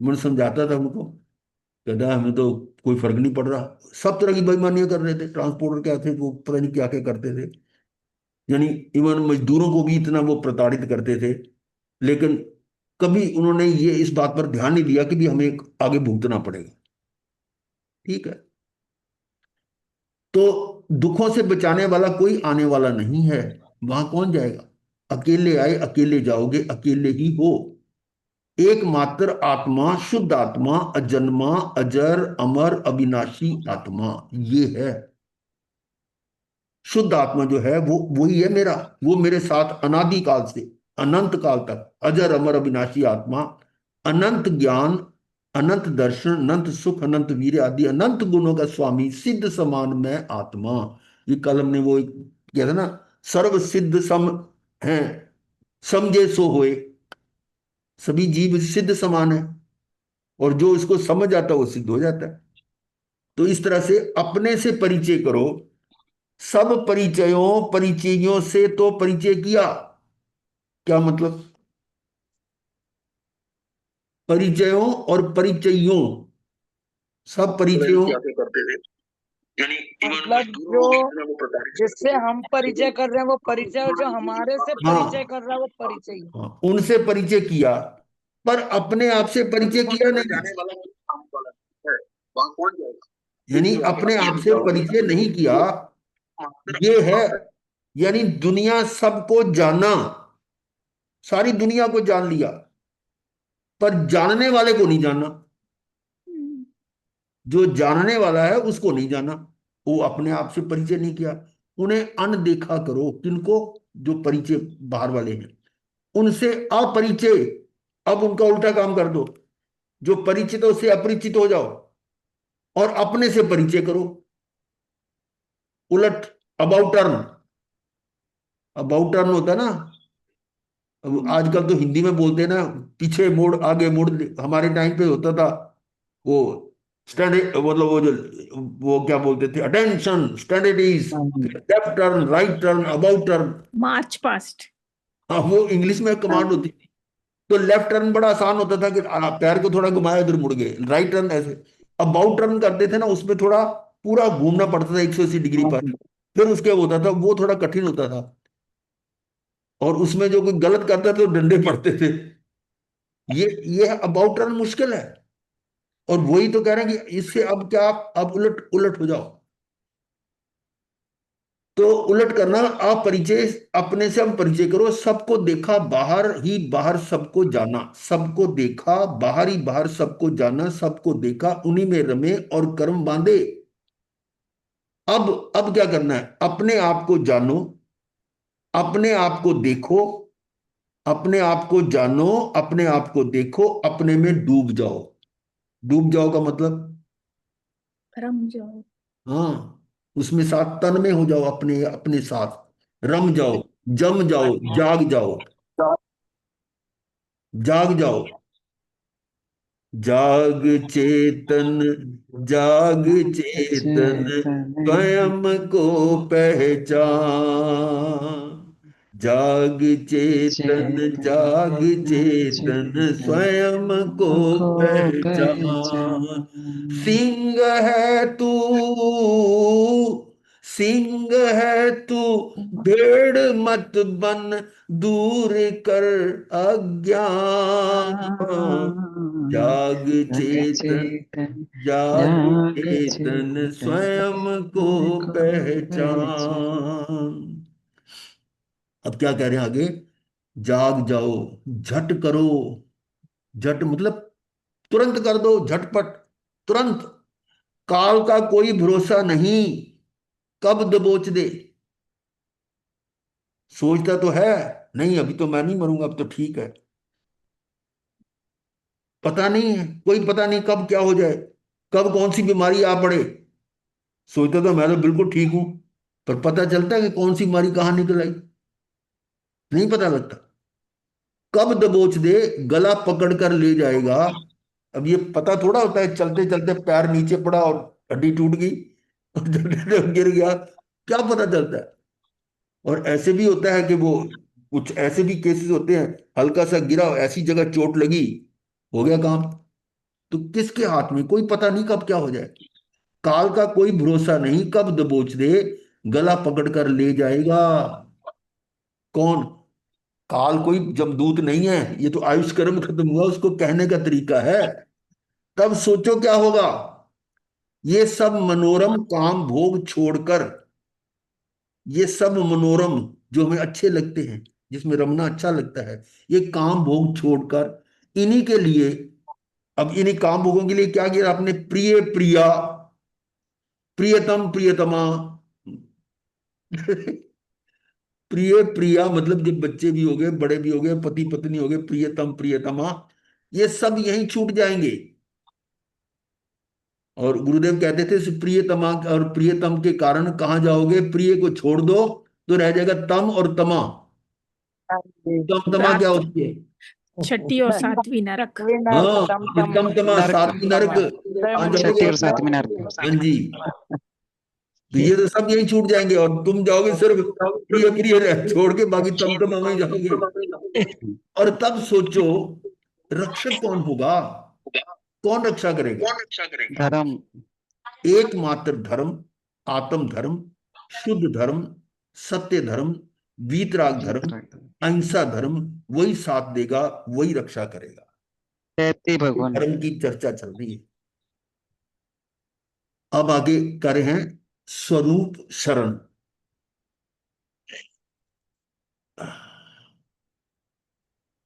मैं समझाता था उनको, कहता हमें तो कोई फर्क नहीं पड़ रहा। सब तरह की बेईमानियां कर रहे थे, ट्रांसपोर्टर क्या थे वो, पता नहीं क्या क्या करते थे। यानी इवन मजदूरों को भी इतना वो प्रताड़ित करते थे। लेकिन कभी उन्होंने ये इस बात पर ध्यान नहीं दिया कि भी हमें आगे भुगतना पड़ेगा। ठीक है। तो दुखों से बचाने वाला कोई आने वाला नहीं है, वहां कौन जाएगा? अकेले आए अकेले जाओगे, अकेले ही हो। एकमात्र आत्मा, शुद्ध आत्मा, अजन्मा, अजर, अमर, अविनाशी आत्मा, ये है। शुद्ध आत्मा जो है वो वही है मेरा। वो मेरे साथ अनादि काल से अनंत काल तक, अजर अमर अविनाशी आत्मा, अनंत ज्ञान, अनंत दर्शन, अनंत सुख, अनंत वीर्य आदि अनंत गुणों का स्वामी, सिद्ध समान मैं आत्मा। ये कल हमने वो किया था ना, सर्व सिद्ध सम है, समझे सो होए। सभी जीव सिद्ध समान है, और जो इसको समझ जाता है वो सिद्ध हो जाता है। तो इस तरह से अपने से परिचय करो। सब परिचयों परिचयों से तो परिचय किया, क्या मतलब? परिचयों और परिचयों, सब परिचयों कैसे करते थे, यानी इवन मतलब मजदूरों जो को भी इतना वो प्रताड़ित करते जिससे थे। हम परिचय कर रहे हैं वो परिचय, और जो हमारे से परिचय हाँ, कर रहा है वो परिचय। हाँ, उनसे परिचय किया, पर अपने आप से परिचय दुखों किया से नहीं। बचाने वाला कोई काम वाला है, वहां कौन जाएगा? यानी देखिए अपने आप अकेले से जाओगे परिचय नहीं किया, मात्र ये है। यानी दुनिया सबको जाना, सारी दुनिया को जान लिया, पर जानने वाले को नहीं जाना। जो जानने वाला है उसको नहीं जाना। वो अपने आप से परिचय नहीं किया। उन्हें अनदेखा करो। किनको? जो परिचय बाहर वाले हैं, उनसे अपरिचय। अब उनका उल्टा काम कर दो, जो परिचित हो से अपरिचित हो जाओ, और अपने से परिचय करो। उलट, अबाउट टर्न। अबाउट टर्न होता है ना, अब आजकल तो हिंदी में बोलते हैं ना, पीछे मुड़ आगे मुड़। हमारे टाइम पे होता था वो स्टैंड, मतलब वो जो, वो क्या बोलते थे, attention, standard is, left turn, right turn, about turn. March past. हाँ, वो इंग्लिश में कमांड होती थी। तो लेफ्ट टर्न बड़ा आसान होता था कि पैर को थोड़ा घुमाया, इधर मुड़ गए। राइट टर्न ऐसे। अबाउट टर्न करते थे ना, उसमें थोड़ा पूरा घूमना पड़ता था 180 डिग्री पर। फिर उसके होता था, वो थोड़ा कठिन होता था, और उसमें जो कोई गलत करता था तो डंडे पड़ते थे। ये अबाउट टर्न मुश्किल है। और वही तो कह रहे हैं कि इससे अब क्या, आप अब उलट उलट हो जाओ। तो उलट करना, आप परिचय, अपने से हम परिचय करो। सबको देखा बाहर ही बाहर सबको जाना, सबको देखा बाहर ही बाहर सबको जाना, सबको देखा उन्हीं में रमे और कर्म बांधे। अब क्या करना है? अपने आप को जानो, अपने आप को देखो, अपने आप को जानो, अपने आप को देखो, अपने में डूब जाओ। डूब जाओ का मतलब, रम जाओ। हाँ, उसमें साथ तन में हो जाओ, अपने अपने साथ रम जाओ, जम जाओ, जाग जाओ। जाग जाओ। जाग चेतन, जाग चेतन, चेतन स्वयं को पहचान। जाग चेतन, चेतन जाग चेतन, चेतन स्वयं को को पहचान। पहचान। सिंह है तू, सिंह है तू भेड़ मत बन, दूर कर अज्ञान। जाग जाग चेतन, चेतन जाग जाग चेतन, चेतन स्वयं को को पहचान। पहचान। अब क्या कह रहे हैं आगे? जाग जाओ, झट करो। झट मतलब तुरंत कर दो, झटपट, तुरंत। काल का कोई भरोसा नहीं, कब दबोच दे। सोचता तो है, नहीं अभी तो मैं नहीं मरूंगा, अब तो ठीक है। पता नहीं है, कोई पता नहीं कब क्या हो जाए, कब कौन सी बीमारी आ पड़े। सोचता तो मैं तो बिल्कुल ठीक हूं, पर पता चलता है कि कौन सी बीमारी कहाँ निकल आई, नहीं पता लगता। कब दबोच दे, गला पकड़ कर ले जाएगा। अब ये पता थोड़ा होता है, चलते चलते पैर नीचे पड़ा और हड्डी टूट गई और जब गिर गया, क्या पता चलता है। और ऐसे भी होता है कि वो, कुछ ऐसे भी केसेस होते हैं, हल्का सा गिरा, ऐसी जगह चोट लगी, हो गया काम। तो किसके हाथ में, कोई पता नहीं कब क्या हो जाए। काल का कोई भरोसा नहीं, कब दबोच दे, गला पकड़ कर ले जाएगा। कौन? काल कोई जमदूत नहीं है, ये तो आयुष कर्म खत्म हुआ उसको कहने का तरीका है। तब सोचो क्या होगा। ये सब मनोरम काम भोग छोड़कर, ये सब मनोरम जो हमें अच्छे लगते हैं, जिसमें रमना अच्छा लगता है, ये काम भोग छोड़कर इन्हीं के लिए। अब इन्हीं काम भोगों के लिए क्या किया आपने? प्रिय प्रिया, प्रियतम प्रियतमा। प्रिय प्रिया मतलब जब बच्चे भी हो गए, बड़े भी हो गए, पति पत्नी हो गए, प्रियतम प्रियतमा, ये सब यहीं छूट जाएंगे। और गुरुदेव कहते थे इस प्रियतमा और प्रियतम के कारण कहाँ जाओगे? प्रिय को छोड़ दो तो रह जाएगा तम और तमा। तम तमा क्या सात, होती है? छठी और सातवीं नरक। हाँ, तम ये तम तम तमा, नरक, सातवीं नरक। कहाँ छठी जाओगे? और सातवीं नरक। हाँ जी। तो ये तो सब यही छूट जाएंगे और तुम जाओगे सिर्फ प्रिय प्रिय छोड़ के, बाकी तम तमा में जाओगे। और तब सोचो, रक्षक कौन होगा? कौन रक्षा करेगा? कौन रक्षा करेगा? धर्म। एकमात्र धर्म, आत्म धर्म, शुद्ध धर्म, सत्य धर्म, वीतराग धर्म, अहिंसा धर्म, वही साथ देगा, वही रक्षा करेगा। कहती भगवान। धर्म की चर्चा चल रही है। अब आगे कर रहे हैं स्वरूप शरण।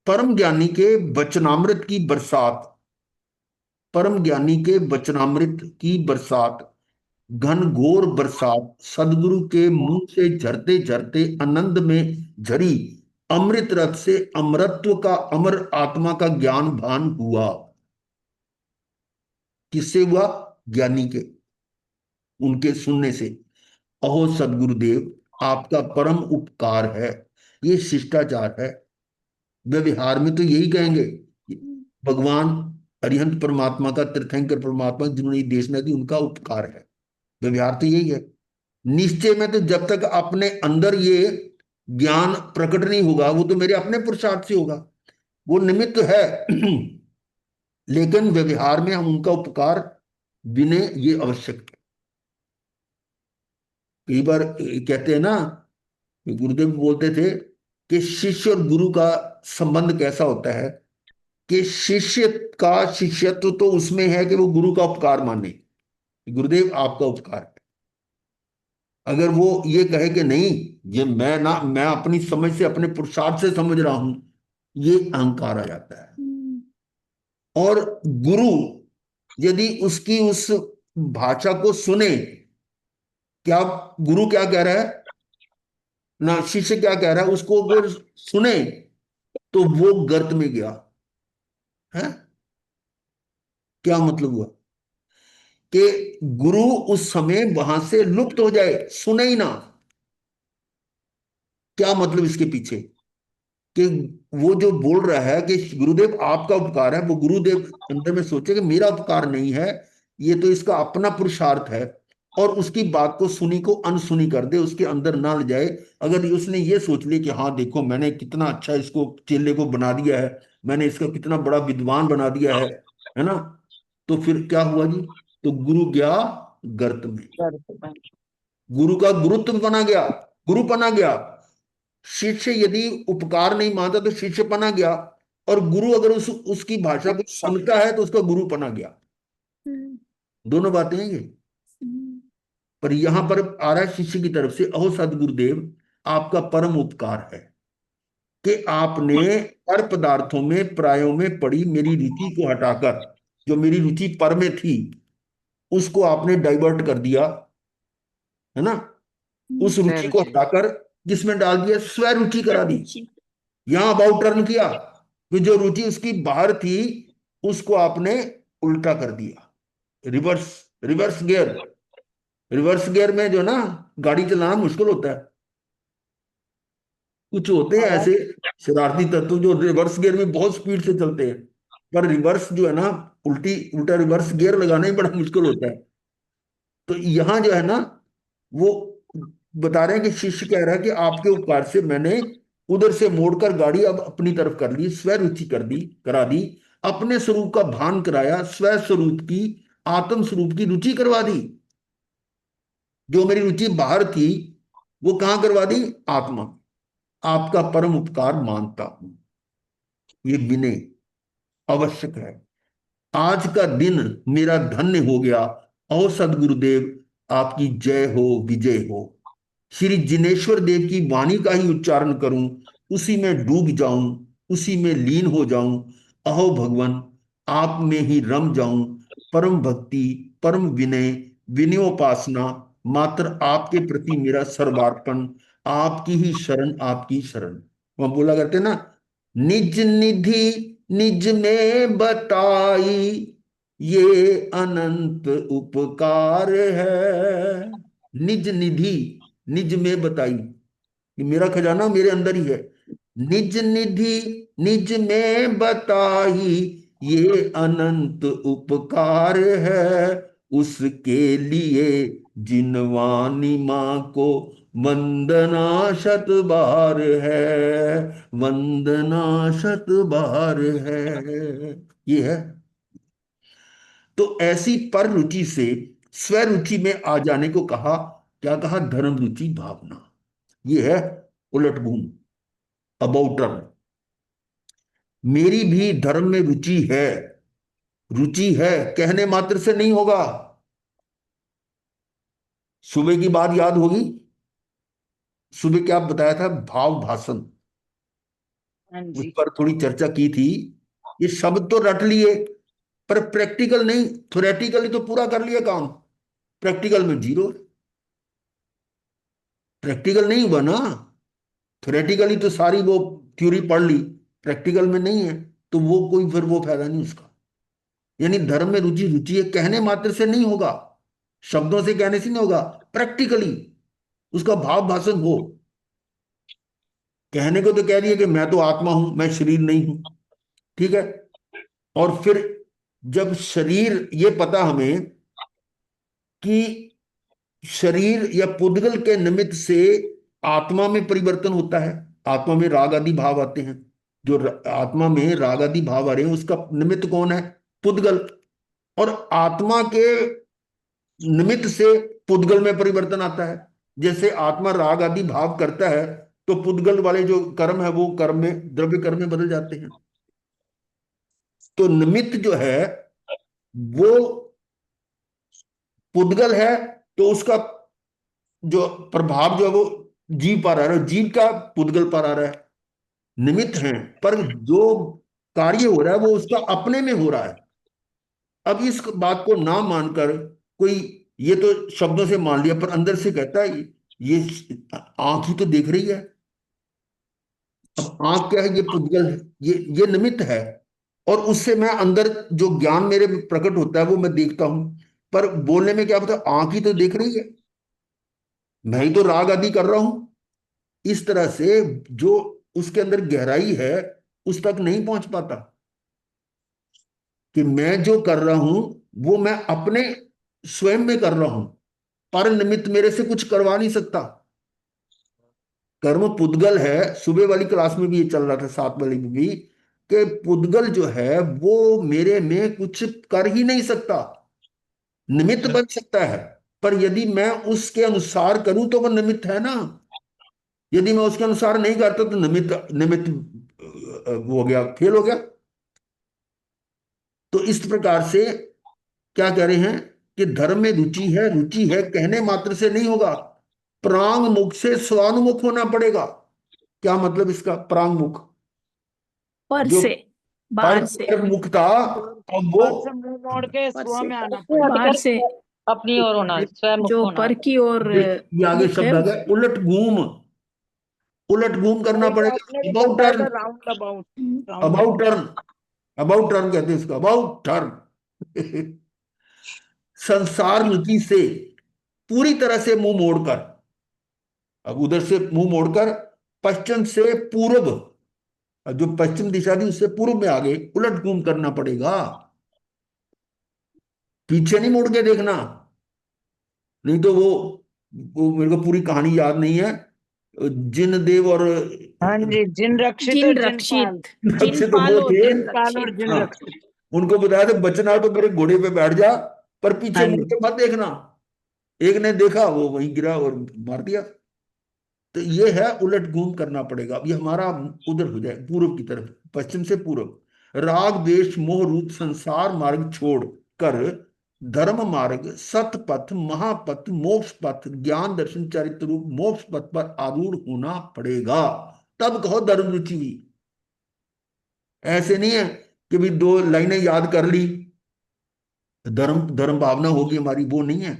परम ज्ञानी के वचनामृत की बरसात, परम ज्ञानी के वचनामृत की बरसात, घनघोर बरसात, सदगुरु के मुंह से झरते झरते आनंद में झरी, अमृत रथ से अमरत्व का, अमर आत्मा का ज्ञान भान हुआ। किससे हुआ? ज्ञानी के, उनके सुनने से। अहो सदगुरुदेव, आपका परम उपकार है। ये शिष्टाचार है। व्यवहार में तो यही कहेंगे, भगवान अरिहंत परमात्मा का, तीर्थंकर परमात्मा जिन्होंने ये देशना दी, उनका उपकार है। व्यवहार तो यही है। निश्चय में तो जब तक अपने अंदर ये ज्ञान प्रकट नहीं होगा, वो तो मेरे अपने पुरुषार्थ से होगा, वो निमित्त है। लेकिन व्यवहार में हम उनका उपकार विनय ये आवश्यक है। कई बार कहते हैं ना, गुरुदेव बोलते थे कि शिष्य और गुरु का संबंध कैसा होता है, कि शिष्य का शिष्यत्व तो उसमें है कि वो गुरु का उपकार माने, गुरुदेव आपका उपकार है। अगर वो ये कहे कि नहीं, ये मैं ना, मैं अपनी समझ से, अपने पुरुषार्थ से समझ रहा हूं, ये अहंकार आ जाता है। और गुरु यदि उसकी उस भाषा को सुने, क्या गुरु क्या कह रहा है ना, शिष्य क्या कह रहा है, उसको अगर सुने, तो वो गर्त में गया है। क्या मतलब हुआ? कि गुरु उस समय वहां से लुप्त हो जाए, सुने ही ना। क्या मतलब इसके पीछे? कि वो जो बोल रहा है कि गुरुदेव आपका उपकार है, वो गुरुदेव अंदर में सोचे कि मेरा उपकार नहीं है, ये तो इसका अपना पुरुषार्थ है, और उसकी बात को सुनी को अनसुनी कर दे, उसके अंदर ना ले जाए। अगर उसने ये सोच लिया कि हाँ देखो मैंने कितना अच्छा इसको, चेले को बना दिया है, मैंने इसका कितना बड़ा विद्वान बना दिया है ना, तो फिर क्या हुआ जी? तो गुरु गया गर्त में। गुरु का गुरुत्व बना गया, गुरु बना गया। शिष्य यदि उपकार नहीं मानता तो शिष्य बना गया, और गुरु अगर उसकी भाषा को सुनता है तो उसका गुरु बना गया। दोनों बातें हैं ये। पर यहां पर आ रहा है शिष्य की तरफ से, अहो सदगुरुदेव, आपका परम उपकार है कि आपने पर पदार्थों में, प्रायों में पड़ी मेरी रुचि को हटाकर, जो मेरी रुचि पर में थी उसको आपने डाइवर्ट कर दिया, है ना। उस रुचि को स्वरुचि। हटाकर किसमें डाल दिया, स्वरुचि करा दी। यहां अबाउट टर्न किया कि जो रुचि उसकी बाहर थी उसको आपने उल्टा कर दिया, reverse, reverse gear. Reverse gear में जो ना गाड़ी चलाना मुश्किल होता है। कुछ होते हैं ऐसे शरारती तत्व जो रिवर्स गियर में बहुत स्पीड से चलते हैं, पर रिवर्स जो है ना, उल्टी उल्टा रिवर्स गियर लगाना ही बड़ा मुश्किल होता है। तो यहां जो है ना, वो बता रहे हैं कि शिष्य कह रहा है कि आपके उपकार से मैंने उधर से मोड़कर गाड़ी अब अपनी तरफ कर ली, स्व रुचि कर दी, करा दी, अपने स्वरूप का भान कराया, स्व स्वरूप की, आत्म स्वरूप की रुचि करवा दी। जो मेरी रुचि बाहर थी वो कहां करवा दी, आत्मा। आपका परम उपकार मानता हूं, ये विनय आवश्यक है। आज का दिन मेरा धन्य हो गया। और सदगुरुदेव आपकी जय हो, विजय हो। श्री जिनेश्वर देव की वाणी का ही उच्चारण करूं, उसी में डूब जाऊं, उसी में लीन हो जाऊं। अहो भगवान, आप में ही रम जाऊं। परम भक्ति, परम विनय, विनयोपासना, मात्र आपके प्रति मेरा सर्वार्पण। आपकी ही शरण, आपकी शरण। वहां बोला करते ना, निज निधि निज में बताई, ये अनंत उपकार है। निज निधि निज में बताई, ये मेरा खजाना मेरे अंदर ही है। निज निधि निज में बताई, ये अनंत उपकार है। उसके लिए जिनवानी माँ को वंदना शत बार है, वंदना शत बार है। ये है। तो ऐसी पर रुचि से स्वरुचि में आ जाने को कहा, क्या कहा, धर्म रुचि भावना। ये है उलट गुण, अबाउट टर्न। मेरी भी धर्म में रुचि है। रुचि है कहने मात्र से नहीं होगा। सुबह की बात याद होगी, सुबह क्या बताया था, भाव भाषण, हाँ उस जी। पर थोड़ी चर्चा की थी। ये शब्द तो रट लिए, पर प्रैक्टिकल नहीं। थ्योरेटिकली तो पूरा कर लिया काम, प्रैक्टिकल में जीरो। प्रैक्टिकल नहीं हुआ ना। थ्योरेटिकली तो सारी वो थ्योरी पढ़ ली, प्रैक्टिकल में नहीं है, तो वो कोई फिर वो फायदा नहीं उसका। यानी धर्म में रुचि, रुचि है कहने मात्र से नहीं होगा, शब्दों से कहने से नहीं होगा, प्रैक्टिकली उसका भाव भाषण हो। कहने को तो कह दिया कि मैं तो आत्मा हूं, मैं शरीर नहीं हूं, ठीक है। और फिर जब शरीर, ये पता हमें कि शरीर या पुद्गल के निमित्त से आत्मा में परिवर्तन होता है, आत्मा में राग आदि भाव आते हैं। जो आत्मा में राग आदि भाव आ रहे हैं उसका निमित्त कौन है, पुद्गल। और आत्मा के निमित्त से पुद्गल में परिवर्तन आता है। जैसे आत्मा राग आदि भाव करता है तो पुद्गल वाले जो कर्म है वो कर्म में, द्रव्य कर्म में बदल जाते हैं। तो निमित्त जो है वो पुद्गल है, तो उसका जो प्रभाव जो है वो जीव पर आ रहा है, जीव का पुद्गल पर आ रहा है। निमित्त है, पर जो कार्य हो रहा है वो उसका अपने में हो रहा है। अब इस बात को ना मानकर कोई, ये तो शब्दों से मान लिया, पर अंदर से कहता है ये आंख ही तो देख रही है। अब आंख क्या है, ये पुद्गल है, ये निमित्त है। और उससे मैं अंदर जो ज्ञान मेरे में प्रकट होता है वो मैं देखता हूं। पर बोलने में क्या पता, आंख ही तो देख रही है, मैं ही तो राग आदि कर रहा हूं। इस तरह से जो उसके अंदर गहराई है उस तक नहीं पहुंच पाता कि मैं जो कर रहा हूं वो मैं अपने स्वयं में कर रहा हूं, पर निमित्त मेरे से कुछ करवा नहीं सकता। कर्म पुद्गल है। सुबह वाली क्लास में भी ये चल रहा था, सात वाली में भी, कि पुद्गल जो है वो मेरे में कुछ कर ही नहीं सकता। निमित्त बन सकता है पर यदि मैं उसके अनुसार करूं तो वो निमित्त है ना। यदि मैं उसके अनुसार नहीं करता तो निमित्त निमित्त वो हो गया, फेल हो गया। तो इस प्रकार से क्या कह रहे हैं कि धर्म में रुचि है, रुचि है कहने मात्र से नहीं होगा, प्रांग मुख से स्वानुमुख होना पड़ेगा। क्या मतलब इसका? प्रांग मुख, पर जो से, पर बाहर से, मुख था, अब वो पर से मुंह मोड़ के पर स्व से, में आना पड़ेगा। बाहर से अपनी ओर होना, स्वयं मुक्त जो होना। पर की ओर ये आगे मुख है। शब्द आ गया उलट घूम, उलट घूम करना एक पड़ेगा। आपने भी अबाउट बताया था, turn, round about. Round about turn, about turn कहते हैं इसको, अबाउट टर्न। संसार मुखी से पूरी तरह से मुंह मोड़कर, अब उधर से मुंह मोड़कर पश्चिम से पूर्व, जो पश्चिम दिशा थी उससे पूर्व में आगे उलट घूम करना पड़ेगा। पीछे नहीं मुड़ के देखना, नहीं तो वो मेरे को पूरी कहानी याद नहीं है। जिन देव और हाँ जी, जिन रक्षित जिन और जिन पाल। रक्षित, जिन रक्षित पाल वो और थे। जिन जिन पाल और रक्षित। जिन हाँ, रक्षित। उनको बताया था बचना तो मेरे घोड़े पे बैठ जा, पर पीछे हाँ मुड़ जी। के मत देखना। एक ने देखा, वो वहीं गिरा और मार दिया। तो ये है उलट घूम करना पड़ेगा। अब ये हमारा उधर हो जाए, पूर्व की तरफ, पश्चिम से पूर्व। राग द्वेष मोह रूप संसार मार्ग छोड़ कर धर्म मार्ग, सत पथ, महापथ, मोक्ष पथ, ज्ञान दर्शन चरित्र रूप मोक्ष पथ पर आरूढ़ होना पड़ेगा। तब कहो धर्म रुचि हुई। ऐसे नहीं है कि भी दो लाइनें याद कर ली, धर्म धर्म भावना होगी हमारी, वो नहीं है।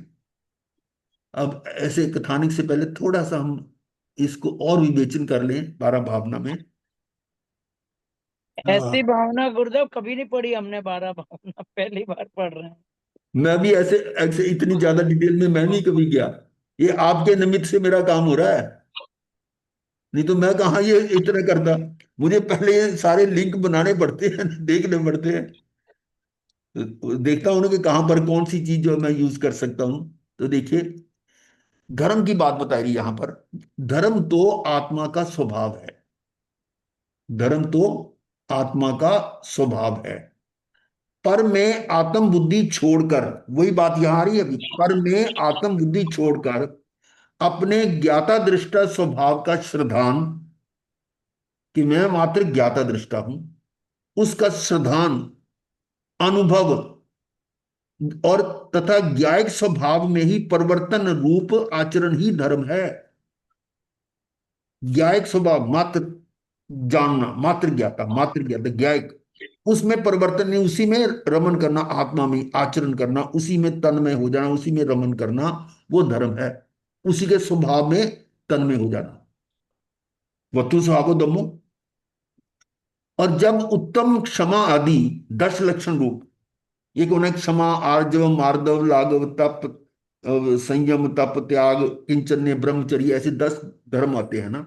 अब ऐसे कथानक से पहले थोड़ा सा हम इसको और विवेचन कर लें 12 भावना में। ऐसी हाँ, भावना गुरुदेव कभी नहीं पढ़ी हमने, 12 भावना पहली बार पढ़ रहे हैं। मैं भी ऐसे ऐसे इतनी ज्यादा डिटेल में मैं नहीं कभी गया। ये आपके निमित्त से मेरा काम हो रहा है, नहीं तो मैं कहाँ ये इतना करता। मुझे पहले ये सारे लिंक बनाने पड़ते हैं, देखने पड़ते हैं। तो देखता हूँ ना कि कहाँ पर कौन सी चीज जो मैं यूज कर सकता हूँ। तो देखिए, धर्म की बात बताई रही यहां पर। धर्म तो आत्मा का स्वभाव है, धर्म तो आत्मा का स्वभाव है। पर में आत्म बुद्धि छोड़कर, वही बात यहां आ रही है अभी, पर में आत्म बुद्धि छोड़कर अपने ज्ञाता दृष्टा स्वभाव का श्रद्धान, कि मैं मात्र ज्ञाता दृष्टा हूं, उसका श्रद्धान, अनुभव और तथा ज्ञायक स्वभाव में ही परिवर्तन रूप आचरण ही धर्म है। ज्ञायक स्वभाव, मात्र जानना, मात्र ज्ञाता ज्ञायक, उसमें परिवर्तन नहीं, उसी में रमन करना, आत्मा में आचरण करना, उसी में तन्मय हो जाना, उसी में रमन करना, वो धर्म है। उसी के स्वभाव में तन्मय हो जाना, वतु स्वभाव दमो। और जब उत्तम क्षमा आदि 10 लक्षण रूप, ये कौन है? क्षमा, आर्जव, मार्दव, लाघव, तप, संयम, तप, त्याग, किंचन्य, ब्रह्मचर्य, ऐसे 10 धर्म आते हैं ना।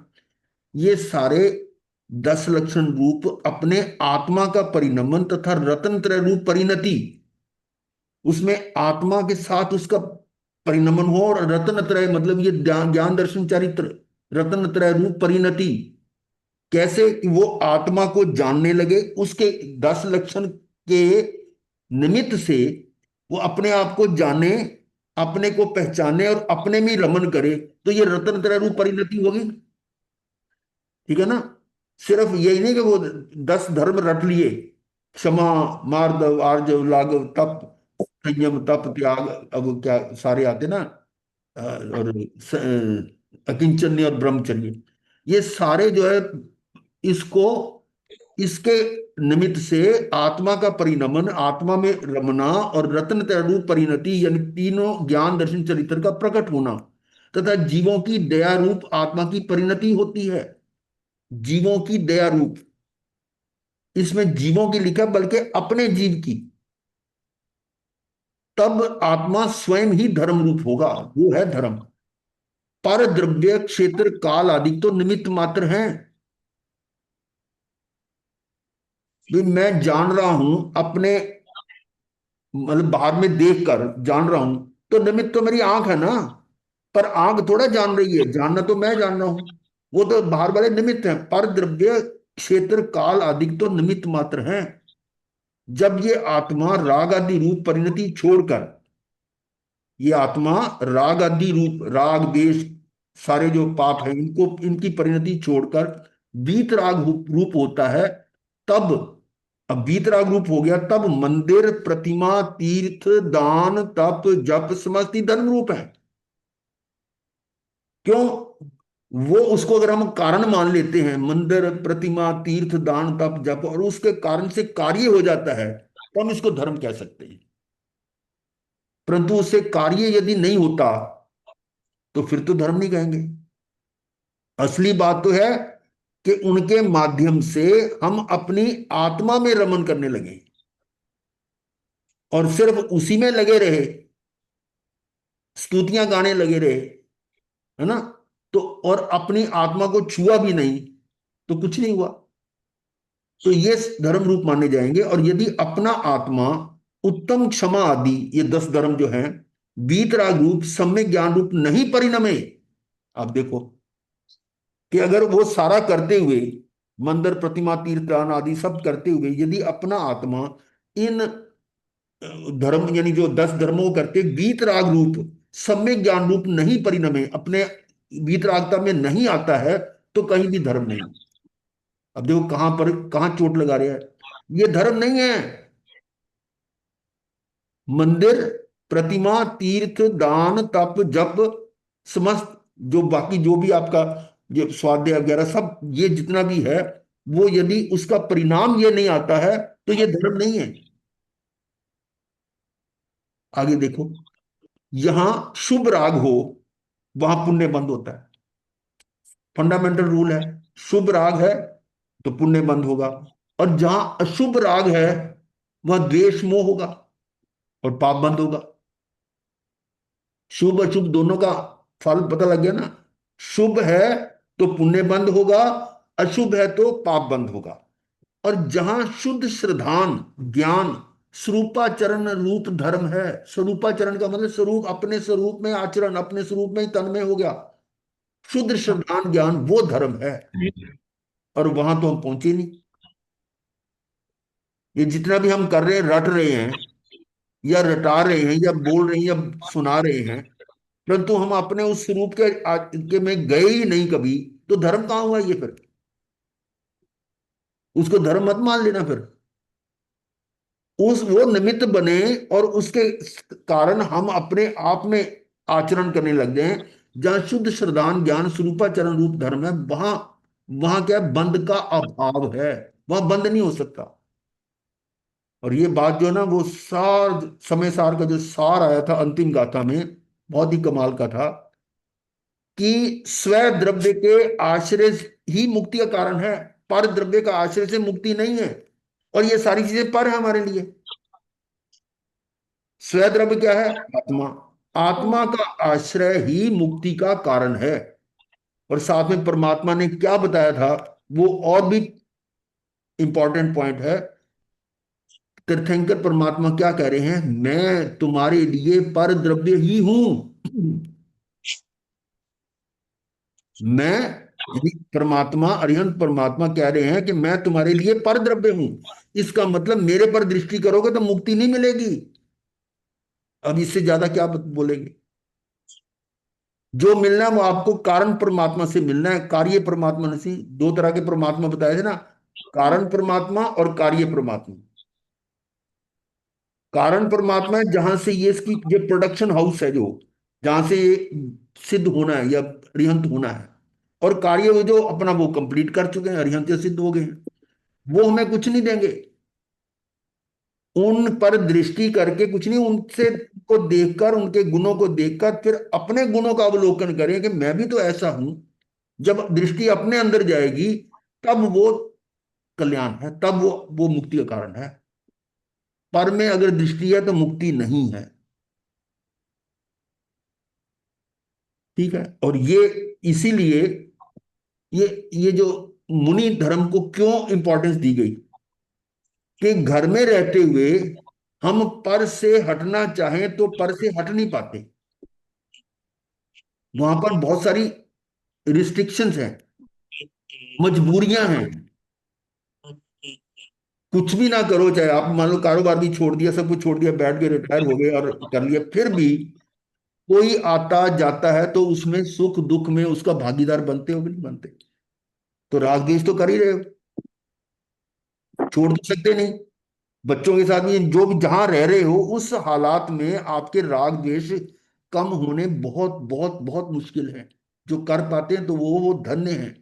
ये सारे 10 लक्षण रूप अपने आत्मा का परिणमन तथा रत्न त्रय रूप परिणति, उसमें आत्मा के साथ उसका परिणमन हो। और रत्न त्रय मतलब ये ज्ञान ज्ञान दर्शन चरित्र, रत्न त्रय रूप परिणति। कैसे? कि वो आत्मा को जानने लगे, उसके 10 लक्षण के निमित्त से वो अपने आप को जाने, अपने को पहचाने और अपने में रमन करे। तो ये रत्न त्रय रूप परिणति होगी, ठीक है ना। सिर्फ यही नहीं कि वो 10 धर्म रट लिए, क्षमा, मार्दव, आर्जव, लाघव, तप, संयम, तप, त्याग, अब क्या सारे आते ना, और अकिंचन्य और ब्रह्मचर्य, ये सारे जो है, इसको, इसके निमित्त से आत्मा का परिणमन, आत्मा में रमना और रत्न तैरूप परिणति, यानी तीनों ज्ञान दर्शन चरित्र का प्रकट होना, तथा जीवों की दया रूप आत्मा की परिणति होती है। जीवों की दया रूप, इसमें जीवों की लिखा, बल्कि अपने जीव की। तब आत्मा स्वयं ही धर्म रूप होगा, वो है धर्म। पर द्रव्य क्षेत्र काल आदि तो निमित्त मात्र हैं। भी मैं जान रहा हूं अपने, मतलब बाहर में देख कर जान रहा हूं, तो निमित्त तो मेरी आंख है ना। पर आंख थोड़ा जान रही है, जानना तो मैं जान रहा हूं, वो तो बाहर वाले निमित्त हैं। पर द्रव्य क्षेत्र काल आदि तो निमित्त मात्र हैं। जब ये आत्मा राग आदि रूप परिणति छोड़कर ये आत्मा राग आदि रूप, राग द्वेष सारे जो पाप है इनको, इनकी परिणति छोड़कर वीतराग रूप होता है। तब, अब वीतराग रूप हो गया, तब मंदिर, प्रतिमा, तीर्थ, दान, तप, जप समस्त ही धर्म रूप है। क्यों? वो उसको अगर हम कारण मान लेते हैं, मंदिर, प्रतिमा, तीर्थ, दान, तप, जप, और उसके कारण से कार्य हो जाता है, तो हम इसको धर्म कह सकते हैं। परंतु उससे कार्य यदि नहीं होता तो फिर तो धर्म नहीं कहेंगे। असली बात तो है कि उनके माध्यम से हम अपनी आत्मा में रमन करने लगे और सिर्फ उसी में लगे रहे, स्तुतियां गाने लगे रहे, है ना, तो और अपनी आत्मा को छुआ भी नहीं, तो कुछ नहीं हुआ। तो ये धर्म रूप माने जाएंगे। और यदि अपना आत्मा उत्तम, क्षमा आदि, ये 10 धर्म जो हैं, वीतराग रूप, सम्यक ज्ञान रूप नहीं परिणमे। आप देखो कि अगर वो सारा करते हुए, मंदिर, प्रतिमा, तीर्थ, दान आदि सब करते हुए, यदि अपना आत्मा इन धर्म यानी जो 10 धर्मों को करते वीतराग रूप, सम्यक ज्ञान रूप नहीं परिणमे, अपने वीतरागता में नहीं आता है, तो कहीं भी धर्म नहीं। अब देखो कहां पर, कहां चोट लगा रहे हैं। ये धर्म नहीं है। मंदिर, प्रतिमा, तीर्थ, दान, तप, जप, समस्त जो बाकी जो भी आपका ये स्वाध्याय वगैरह सब, ये जितना भी है, वो यदि उसका परिणाम ये नहीं आता है तो ये धर्म नहीं है। आगे देखो, यहां शुभ राग हो वहां पुण्य बंद होता है। फंडामेंटल रूल है, शुभ राग है तो पुण्य बंद होगा, और जहां अशुभ राग है वह द्वेष मोह होगा और पाप बंद होगा। शुभ अशुभ दोनों का फल पता लग गया ना। शुभ है तो पुण्य बंद होगा, अशुभ है तो पाप बंद होगा। और जहां शुद्ध श्रद्धान ज्ञान स्वरूपाचरण रूप धर्म है, स्वरूपाचरण का मतलब स्वरूप, अपने स्वरूप में आचरण, अपने स्वरूप में ही तन्मय हो गया, शुद्ध श्रद्धान ज्ञान वो धर्म है। और वहां तो हम पहुंचे नहीं। ये जितना भी हम कर रहे हैं, रट रहे हैं या रटा रहे हैं या बोल रहे हैं या सुना रहे हैं, परंतु हम अपने उस स्वरूप के में गए ही नहीं कभी, तो धर्म कहां हुआ ये फिर? उसको धर्म मत मान लेना फिर। उस वो निमित्त बने और उसके कारण हम अपने आप में आचरण करने लग जाए। जहां शुद्ध श्रद्धान ज्ञान स्वरूपाचरण रूप धर्म है, वहां वहां क्या है? बंद का अभाव है, वहां बंद नहीं हो सकता। और ये बात जो है ना, वो सार, समय सार का जो सार आया था अंतिम गाथा में, बहुत ही कमाल का था कि स्व द्रव्य के आश्रय ही मुक्ति का कारण है, पर द्रव्य का आश्रय से मुक्ति नहीं है। और ये सारी चीजें पर है हमारे लिए। स्व द्रव्य क्या है? आत्मा। आत्मा का आश्रय ही मुक्ति का कारण है। और साथ में परमात्मा ने क्या बताया था, वो और भी इंपॉर्टेंट पॉइंट है। तीर्थंकर परमात्मा क्या कह रहे हैं? मैं तुम्हारे लिए पर द्रव्य ही हूं। मैं, यानी परमात्मा, अरिहंत परमात्मा कह रहे हैं कि मैं तुम्हारे लिए पर द्रव्य हूं। इसका मतलब मेरे पर दृष्टि करोगे तो मुक्ति नहीं मिलेगी। अब इससे ज्यादा क्या बोलेंगे? जो मिलना है वो आपको कारण परमात्मा से मिलना है, कार्य परमात्मा नहीं। 2 तरह के परमात्मा बताए थे ना, कारण परमात्मा और कार्य परमात्मा। कारण परमात्मा है जहां से ये इसकी ये प्रोडक्शन हाउस है, जो जहां से ये सिद्ध होना है या अरिहंत होना है। और कार्य वो जो अपना वो कंप्लीट कर चुके हैं, अरिहंत से सिद्ध हो गए हैं, वो हमें कुछ नहीं देंगे। उन पर दृष्टि करके कुछ नहीं, उनसे को देखकर, उनके गुणों को देखकर फिर अपने गुणों का अवलोकन करें कि मैं भी तो ऐसा हूं। जब दृष्टि अपने अंदर जाएगी तब वो कल्याण है, तब वो मुक्ति का कारण है। पर में अगर दृष्टि है तो मुक्ति नहीं है। ठीक है। और ये इसीलिए ये जो मुनि धर्म को क्यों इंपॉर्टेंस दी गई, कि घर में रहते हुए हम पर से हटना चाहें तो पर से हट नहीं पाते। वहां पर बहुत सारी रिस्ट्रिक्शंस हैं, मजबूरियां हैं। कुछ भी ना करो, चाहे आप मान लो कारोबार भी छोड़ दिया, सब कुछ छोड़ दिया, बैठ के रिटायर हो गए और कर लिया, फिर भी कोई आता जाता है तो उसमें सुख दुख में उसका भागीदार बनते हो कि नहीं बनते? तो राग द्वेष तो कर ही रहे हो, छोड़ तो सकते नहीं। बच्चों के साथ भी जो भी जहां रह रहे हो उस हालात में आपके राग द्वेष कम होने बहुत बहुत बहुत मुश्किल है। जो कर पाते हैं तो वो धन्य हैं।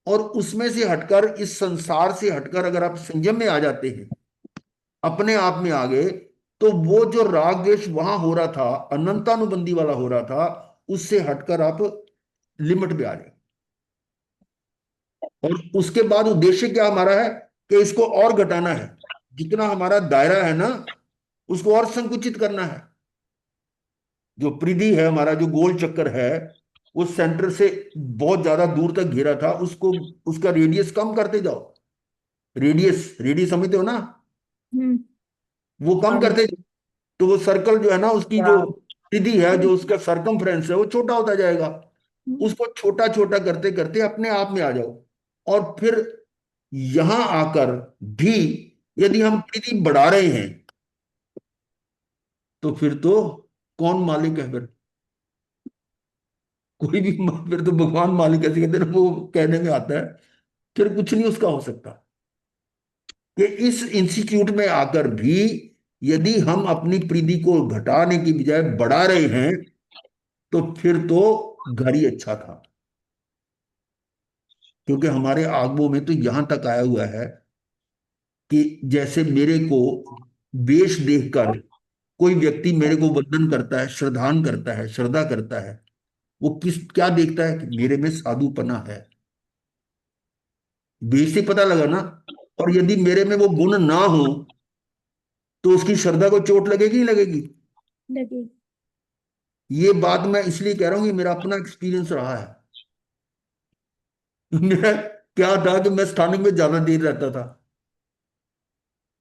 और उसमें से हटकर, इस संसार से हटकर अगर आप संयम में आ जाते हैं, अपने आप में आ गए, तो वो जो राग द्वेष वहां हो रहा था, अनंतानुबंधी वाला हो रहा था, उससे हटकर आप लिमिट पे आ जाए। और उसके बाद उद्देश्य क्या हमारा है कि इसको और घटाना है, जितना हमारा दायरा है ना उसको और संकुचित करना है। जो परिधि है, हमारा जो गोल चक्कर है, उस सेंटर से बहुत ज्यादा दूर तक घेरा था, उसको, उसका रेडियस कम करते जाओ। रेडियस, रेडियस समझते हो ना? हम्म। वो कम हाँ करते जाओ, तो वो सर्कल जो है ना, उसकी जो हाँ। परिधि है, जो उसका सरकमफ्रेंस है, वो छोटा होता जाएगा। हम्म। उसको छोटा छोटा करते करते अपने आप में आ जाओ। और फिर यहां आकर भी यदि हम परिधि बढ़ा रहे हैं, तो फिर तो कौन मालिक है फिर? कोई भी फिर तो भगवान मालिक, ऐसे कहते हैं ना, वो कहने में आता है। फिर कुछ नहीं उसका हो सकता। कि इस इंस्टीट्यूट में आकर भी यदि हम अपनी परिधि को घटाने की बजाय बढ़ा रहे हैं, तो फिर तो घर ही अच्छा था। क्योंकि हमारे आगमों में तो यहां तक आया हुआ है कि जैसे मेरे को वेश देखकर कोई व्यक्ति मेरे को वंदन करता है, श्रद्धान करता है, श्रद्धा करता है, वो किस क्या देखता है कि मेरे में साधुपना है। वेश से पता लगा ना। और यदि मेरे में वो गुण ना हो, तो उसकी श्रद्धा को चोट लगेगी नहीं लगेगी? लगे। ये बात मैं इसलिए कह रहा हूं कि मेरा अपना एक्सपीरियंस रहा है। मेरा क्या था कि मैं स्थानिक में ज्यादा देर रहता था।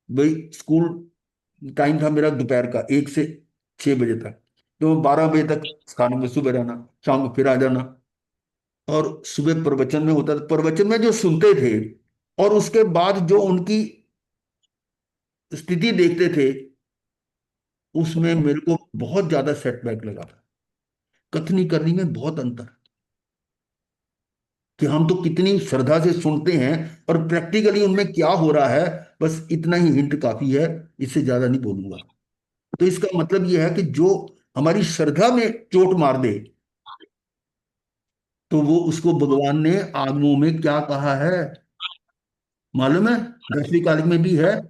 भाई स्कूल टाइम था मेरा दोपहर का 1 से 6 बजे तक, तो 12 बजे तक स्थानिक में सुबह रहना, शाम को फिर आ जाना। और सुबह प्रवचन में होता था, प्रवचन में जो सुनते थे और उसके बाद जो उनकी स्थिति देखते थे, उसमें मेरे को बहुत ज्यादा सेटबैक लगा था। कथनी करनी में बहुत अंतर, कि हम तो कितनी श्रद्धा से सुनते हैं और प्रैक्टिकली उनमें क्या हो रहा है, बस इतना ही हिंट काफी है, इससे ज्यादा नहीं बोलूंगा। तो इसका मतलब यह है कि जो हमारी श्रद्धा में चोट मार दे, तो वो उसको भगवान ने आगमों में क्या कहा है मालूम है? 10वीं कालिक में भी है,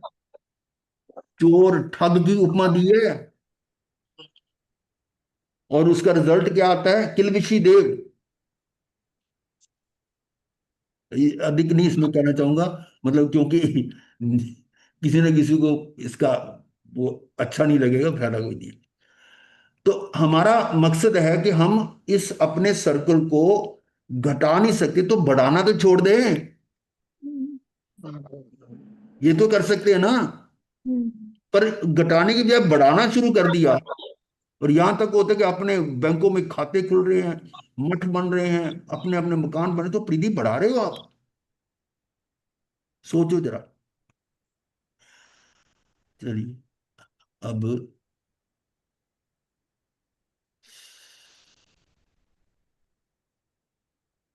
चोर ठग की उपमा दी है। और उसका रिजल्ट क्या आता है? किलबिशी देव। ये अधिक नहीं इसमें कहना चाहूंगा, मतलब क्योंकि किसी न किसी को इसका वो अच्छा नहीं लगेगा, फायदा कोई नहीं। तो हमारा मकसद है कि हम इस अपने सर्कल को घटा नहीं सकते, तो बढ़ाना तो छोड़ दें। हम्म। ये तो कर सकते हैं ना। हम्म। पर घटाने की बजाय बढ़ाना शुरू कर दिया। और यहां तक होता है कि अपने बैंकों में खाते खुल रहे हैं, मठ बन रहे हैं, अपने अपने मकान बने, तो परिधि बढ़ा रहे हो आप? सोचो जरा। चलिए, अब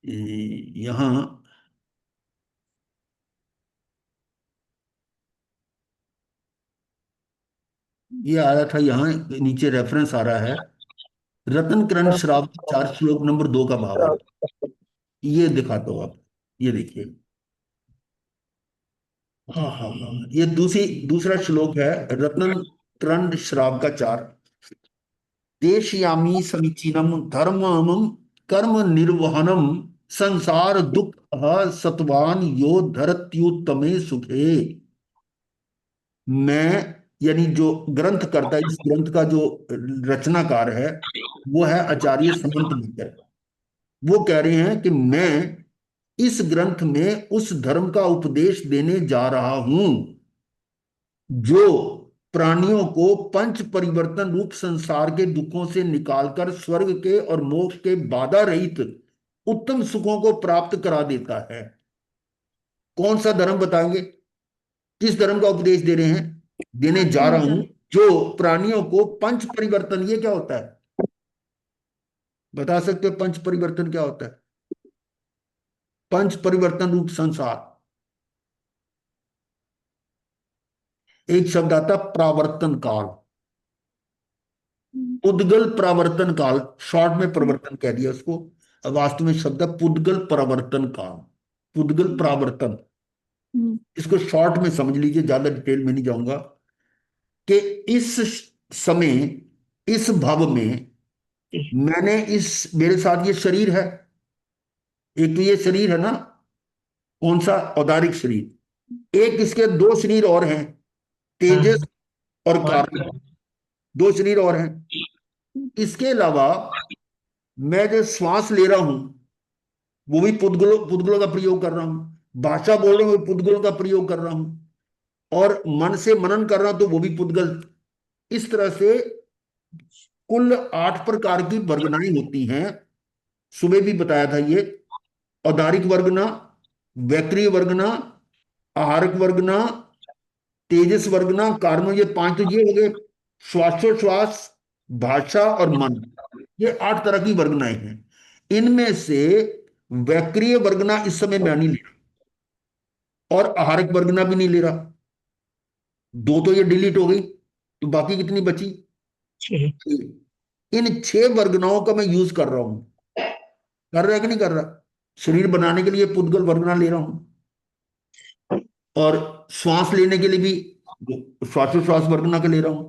यहाँ ये आ रहा था, यहाँ नीचे रेफरेंस आ रहा है, रतन करण श्राव 4 श्लोक नंबर 2 का भाव है। ये दिखाता हूँ आप, ये देखिए। हाँ हाँ हाँ, ये दूसरा श्लोक है, रत्न करण श्राव का 4। देशयामी समीचीनम धर्मम कर्म निर्वहनम संसार दुख सत्वान यो धरत्युत्तमे सुखे। मैं, यानी जो ग्रंथ करता है, इस ग्रंथ का जो रचनाकार है, वो है आचार्य समंत मित्र। वो कह रहे हैं कि मैं इस ग्रंथ में उस धर्म का उपदेश देने जा रहा हूं जो प्राणियों को पंच परिवर्तन रूप संसार के दुखों से निकालकर स्वर्ग के और मोक्ष के बाधा रहित उत्तम सुखों को प्राप्त करा देता है। कौन सा धर्म बताएंगे? किस धर्म का उपदेश दे रहे हैं, देने जा रहा हूं, जो प्राणियों को पंच परिवर्तन, ये क्या होता है? बता सकते हो पंच परिवर्तन क्या होता है? पंच परिवर्तन रूप संसार। एक शब्द आता है प्रावर्तन काल, पुद्गल प्रावर्तन काल, शॉर्ट में परिवर्तन कह दिया उसको। अब वास्तव में शब्द है पुद्गल प्रवर्तन काल, पुद्गल प्रावर्तन। इसको शॉर्ट में समझ लीजिए, ज्यादा डिटेल में नहीं जाऊंगा। कि इस समय, इस भाव में, मैंने इस, मेरे साथ ये शरीर है, एक तो ये शरीर है ना, कौन सा? औदारिक शरीर। एक इसके दो शरीर और हैं, तेजस और कार्य, दो शरीर और हैं। इसके अलावा मैं जो श्वास ले रहा हूं वो भी पुद्गलों पुद्गलों का प्रयोग कर रहा हूं, भाषा बोल रहा हूं वो पुद्गलों का प्रयोग कर रहा हूं, और मन से मनन कर रहा हूं तो वो भी पुद्गल। इस तरह से कुल 8 प्रकार की वर्गनाएं होती हैं। सुबह भी बताया था ये। औदारिक वर्गना, वैक्रिय वर्गना, आहारक वर्गना, तेजस वर्गना, कार्म, ये 5 तो ये हो गए। श्वासोश्वास, भाषा और मन, ये 8 तरह की वर्गनाएं हैं। इनमें से वैक्रिय वर्गना इस समय मैं नहीं ले रहा, और आहारक वर्गना भी नहीं ले रहा। 2 तो ये डिलीट हो गई, तो बाकी कितनी बची? 6। इन 6 वर्गनाओं का मैं यूज कर रहा हूं। कर रहा है कि नहीं कर रहा? शरीर बनाने के लिए पुद्गल वर्गना ले रहा हूं, और श्वास लेने के लिए भी श्वासोश्वास वर्गना के ले रहा हूं,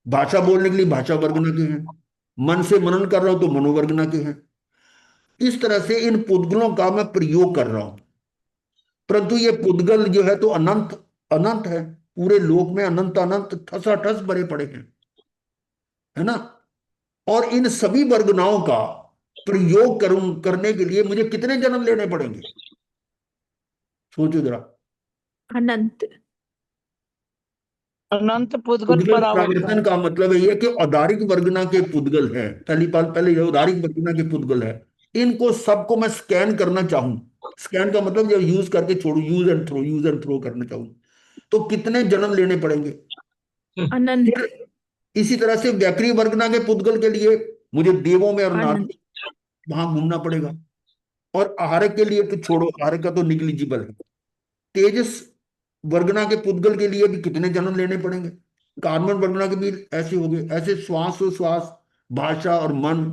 भाषा बोलने के लिए भाषा वर्गना के हैं, मन से मनन कर रहा हूं तो मनोवर्गना के हैं। इस तरह से इन पुद्गलों का मैं प्रयोग कर रहा हूं। परंतु ये पुद्गल जो है तो अनंत अनंत है, पूरे लोक में अनंत अनंत ठसाठस भरे पड़े हैं, है ना। और इन सभी वर्गनाओं का प्रयोग करने के लिए मुझे कितने जन्म लेने पड़ेंगे? सोचो जरा। अनंत। अनंत पुद्गल पुद्गल परावर्तन। प्रवर्तन का मतलब ये है कि औदारिक वर्गना के पुद्गल है, पहली बात, पहले ये औदारिक वर्गना के पुद्गल है। इनको सबको मैं स्कैन करना चाहूं, स्कैन का मतलब जब यूज करके छोड़ू, यूज एंड थ्रो करना चाहूं, तो कितने जन्म लेने पड़ेंगे? अनंत। फिर इसी तरह से व्याक्रिय वर्गना के पुद्गल के लिए मुझे देवों में और अनंत। नारद वहां घूमना पड़ेगा। और आहारक के लिए तो छोड़ो, आहारक का तो निग्लिजिबल है। तेजस वर्गना के पुद्गल के लिए भी कितने जन्म लेने पड़ेंगे? कार्बन वर्गना के भी ऐसे हो गए। ऐसे श्वास, भाषा और मन,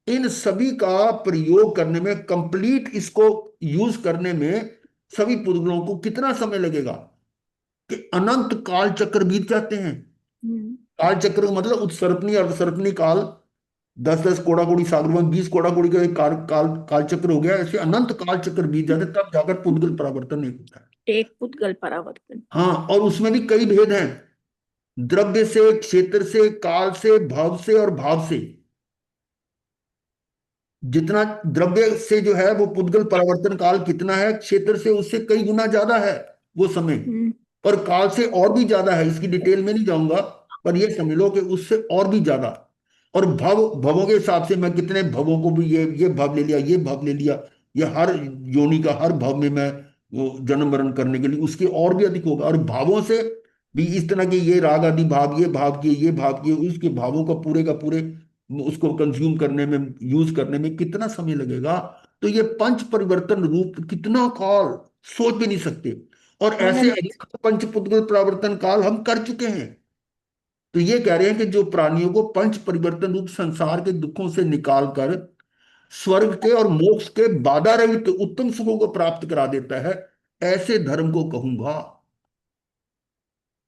इन सभी का प्रयोग करने में, कंप्लीट इसको यूज करने में सभी पुद्गलों को कितना समय लगेगा? कि अनंत काल चक्र बीत जाते हैं। काल चक्र का मतलब उत्सर्पणी अर्धसर्पणी काल, 10-10 कोड़ा कोड़ी सागर में 20 कोड़ा कोड़ी का एक काल चक्र हो गया। ऐसे अनंत काल चक्र बीत जाते, तब जाकर पुद्गल परावर्तन एक होता है। एक पुद्गल परावर्तन। हाँ, और उसमें भी कई भेद हैं, द्रव्य से, क्षेत्र से, काल से, भव से और भाव से। जितना द्रव्य से जो है वो पुद्गल परावर्तन काल कितना है, क्षेत्र से उससे कई गुना ज्यादा है वो समय, और काल से और भी ज्यादा है। इसकी डिटेल में नहीं जाऊंगा, पर ये समझ लो कि उससे और भी ज्यादा। और भवों के हिसाब से मैं कितने भवों को भी, ये भव ले लिया, ये भव ले लिया, ये हर योनि का हर भव में मैं वो जन्म मरण करने के लिए उसके और भी अधिक होगा। और भावों से भी इस तरह के, ये राग आदि भाव, ये भाव किए, ये भाव किए, उसके भावों का पूरे उसको कंज्यूम करने में, यूज करने में कितना समय लगेगा? तो ये पंच परिवर्तन रूप कितना काल, सोच भी नहीं सकते। और ऐसे अनंत। अधिक पंच पुद्गल परिवर्तन काल हम कर चुके हैं। तो ये कह रहे हैं कि जो प्राणियों को पंच परिवर्तन रूप संसार के दुखों से निकालकर स्वर्ग के और मोक्ष के बाधा रहित उत्तम सुखों को प्राप्त करा देता है, ऐसे धर्म को कहूंगा।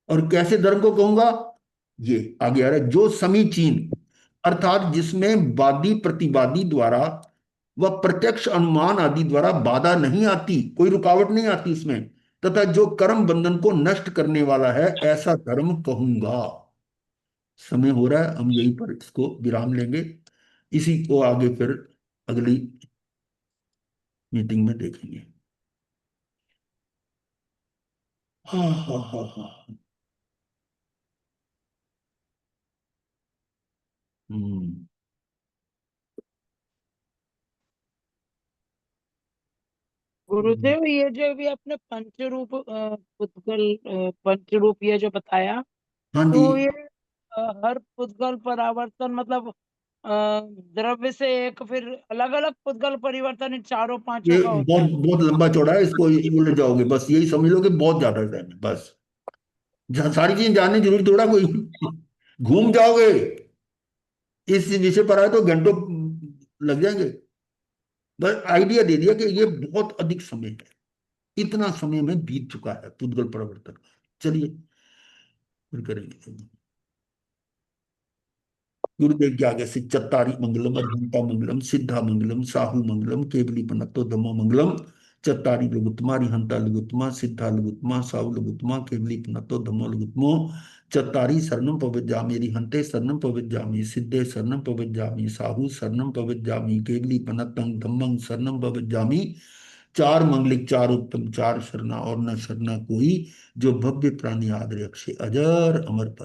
और कैसे धर्म को कहूंगा? ये आगे आ रहा है, जो समीचीन, अर्थात जिसमें वादी प्रतिवादी द्वारा व प्रत्यक्ष अनुमान आदि द्वारा बाधा नहीं आती, कोई रुकावट नहीं आती इसमें, तथा जो कर्म बंधन को नष्ट करने वाला है, ऐसा धर्म कहूंगा। समय हो रहा है, हम यहीं पर इसको विराम लेंगे। इसी को आगे फिर अगली मीटिंग में देखेंगे। हाँ हाँ हाँ हाँ। हम्म। गुरुदेव, ये जो भी आपने पंचरूप पुद्गल पंचरूप ये जो बताया, हाँ जी। तो ये हर पुद्गल परावर्तन मतलब द्रव्य से एक, फिर अलग अलग पुद्गल परिवर्तन इन चारों पांचों ये का होता बहुत है। बहुत लंबा चौड़ा है, इसको उलझ जाओगे, बस यही समझ लो कि बहुत ज्यादा टाइम है बस। सारी चीजें जानने की जरूरत थोड़ा कोई, घूम जाओगे इस विषय पर आए तो घंटों लग जाएंगे। बस आइडिया दे दिया कि ये बहुत अधिक समय है, इतना समय में बीत चुका है पुद्गल परिवर्तन। चलिए फिर करेंगे। गुरुदेव के आगे से चत्तारी मंगलम, अर्हंता मंगलम, सिद्धा मंगलम, साहू मंगलम, केवली पनत्तो धम्मो मंगलम। चत्तारी लघुत्तमा, रिहंता लघुत्तमा, सिद्धा लघुत्तमा, साहू लघुत्तमा, केवली पनत्तो धम्मो लघुत्तमो। चत्तारी शरणम पवज्जामि, रिहंते शरणम पवज्जामि, सिद्धे शरणम पवज्जामि, साहू शरणम पवज्जामि, केवली पनत्तं धम्मं शरणम पवज्जामि। चार मंगलिक, चार उत्तम, चार शरणा और न शरणा कोई, जो भव्य प्राणी आदर अक्षय अजर अमर पद।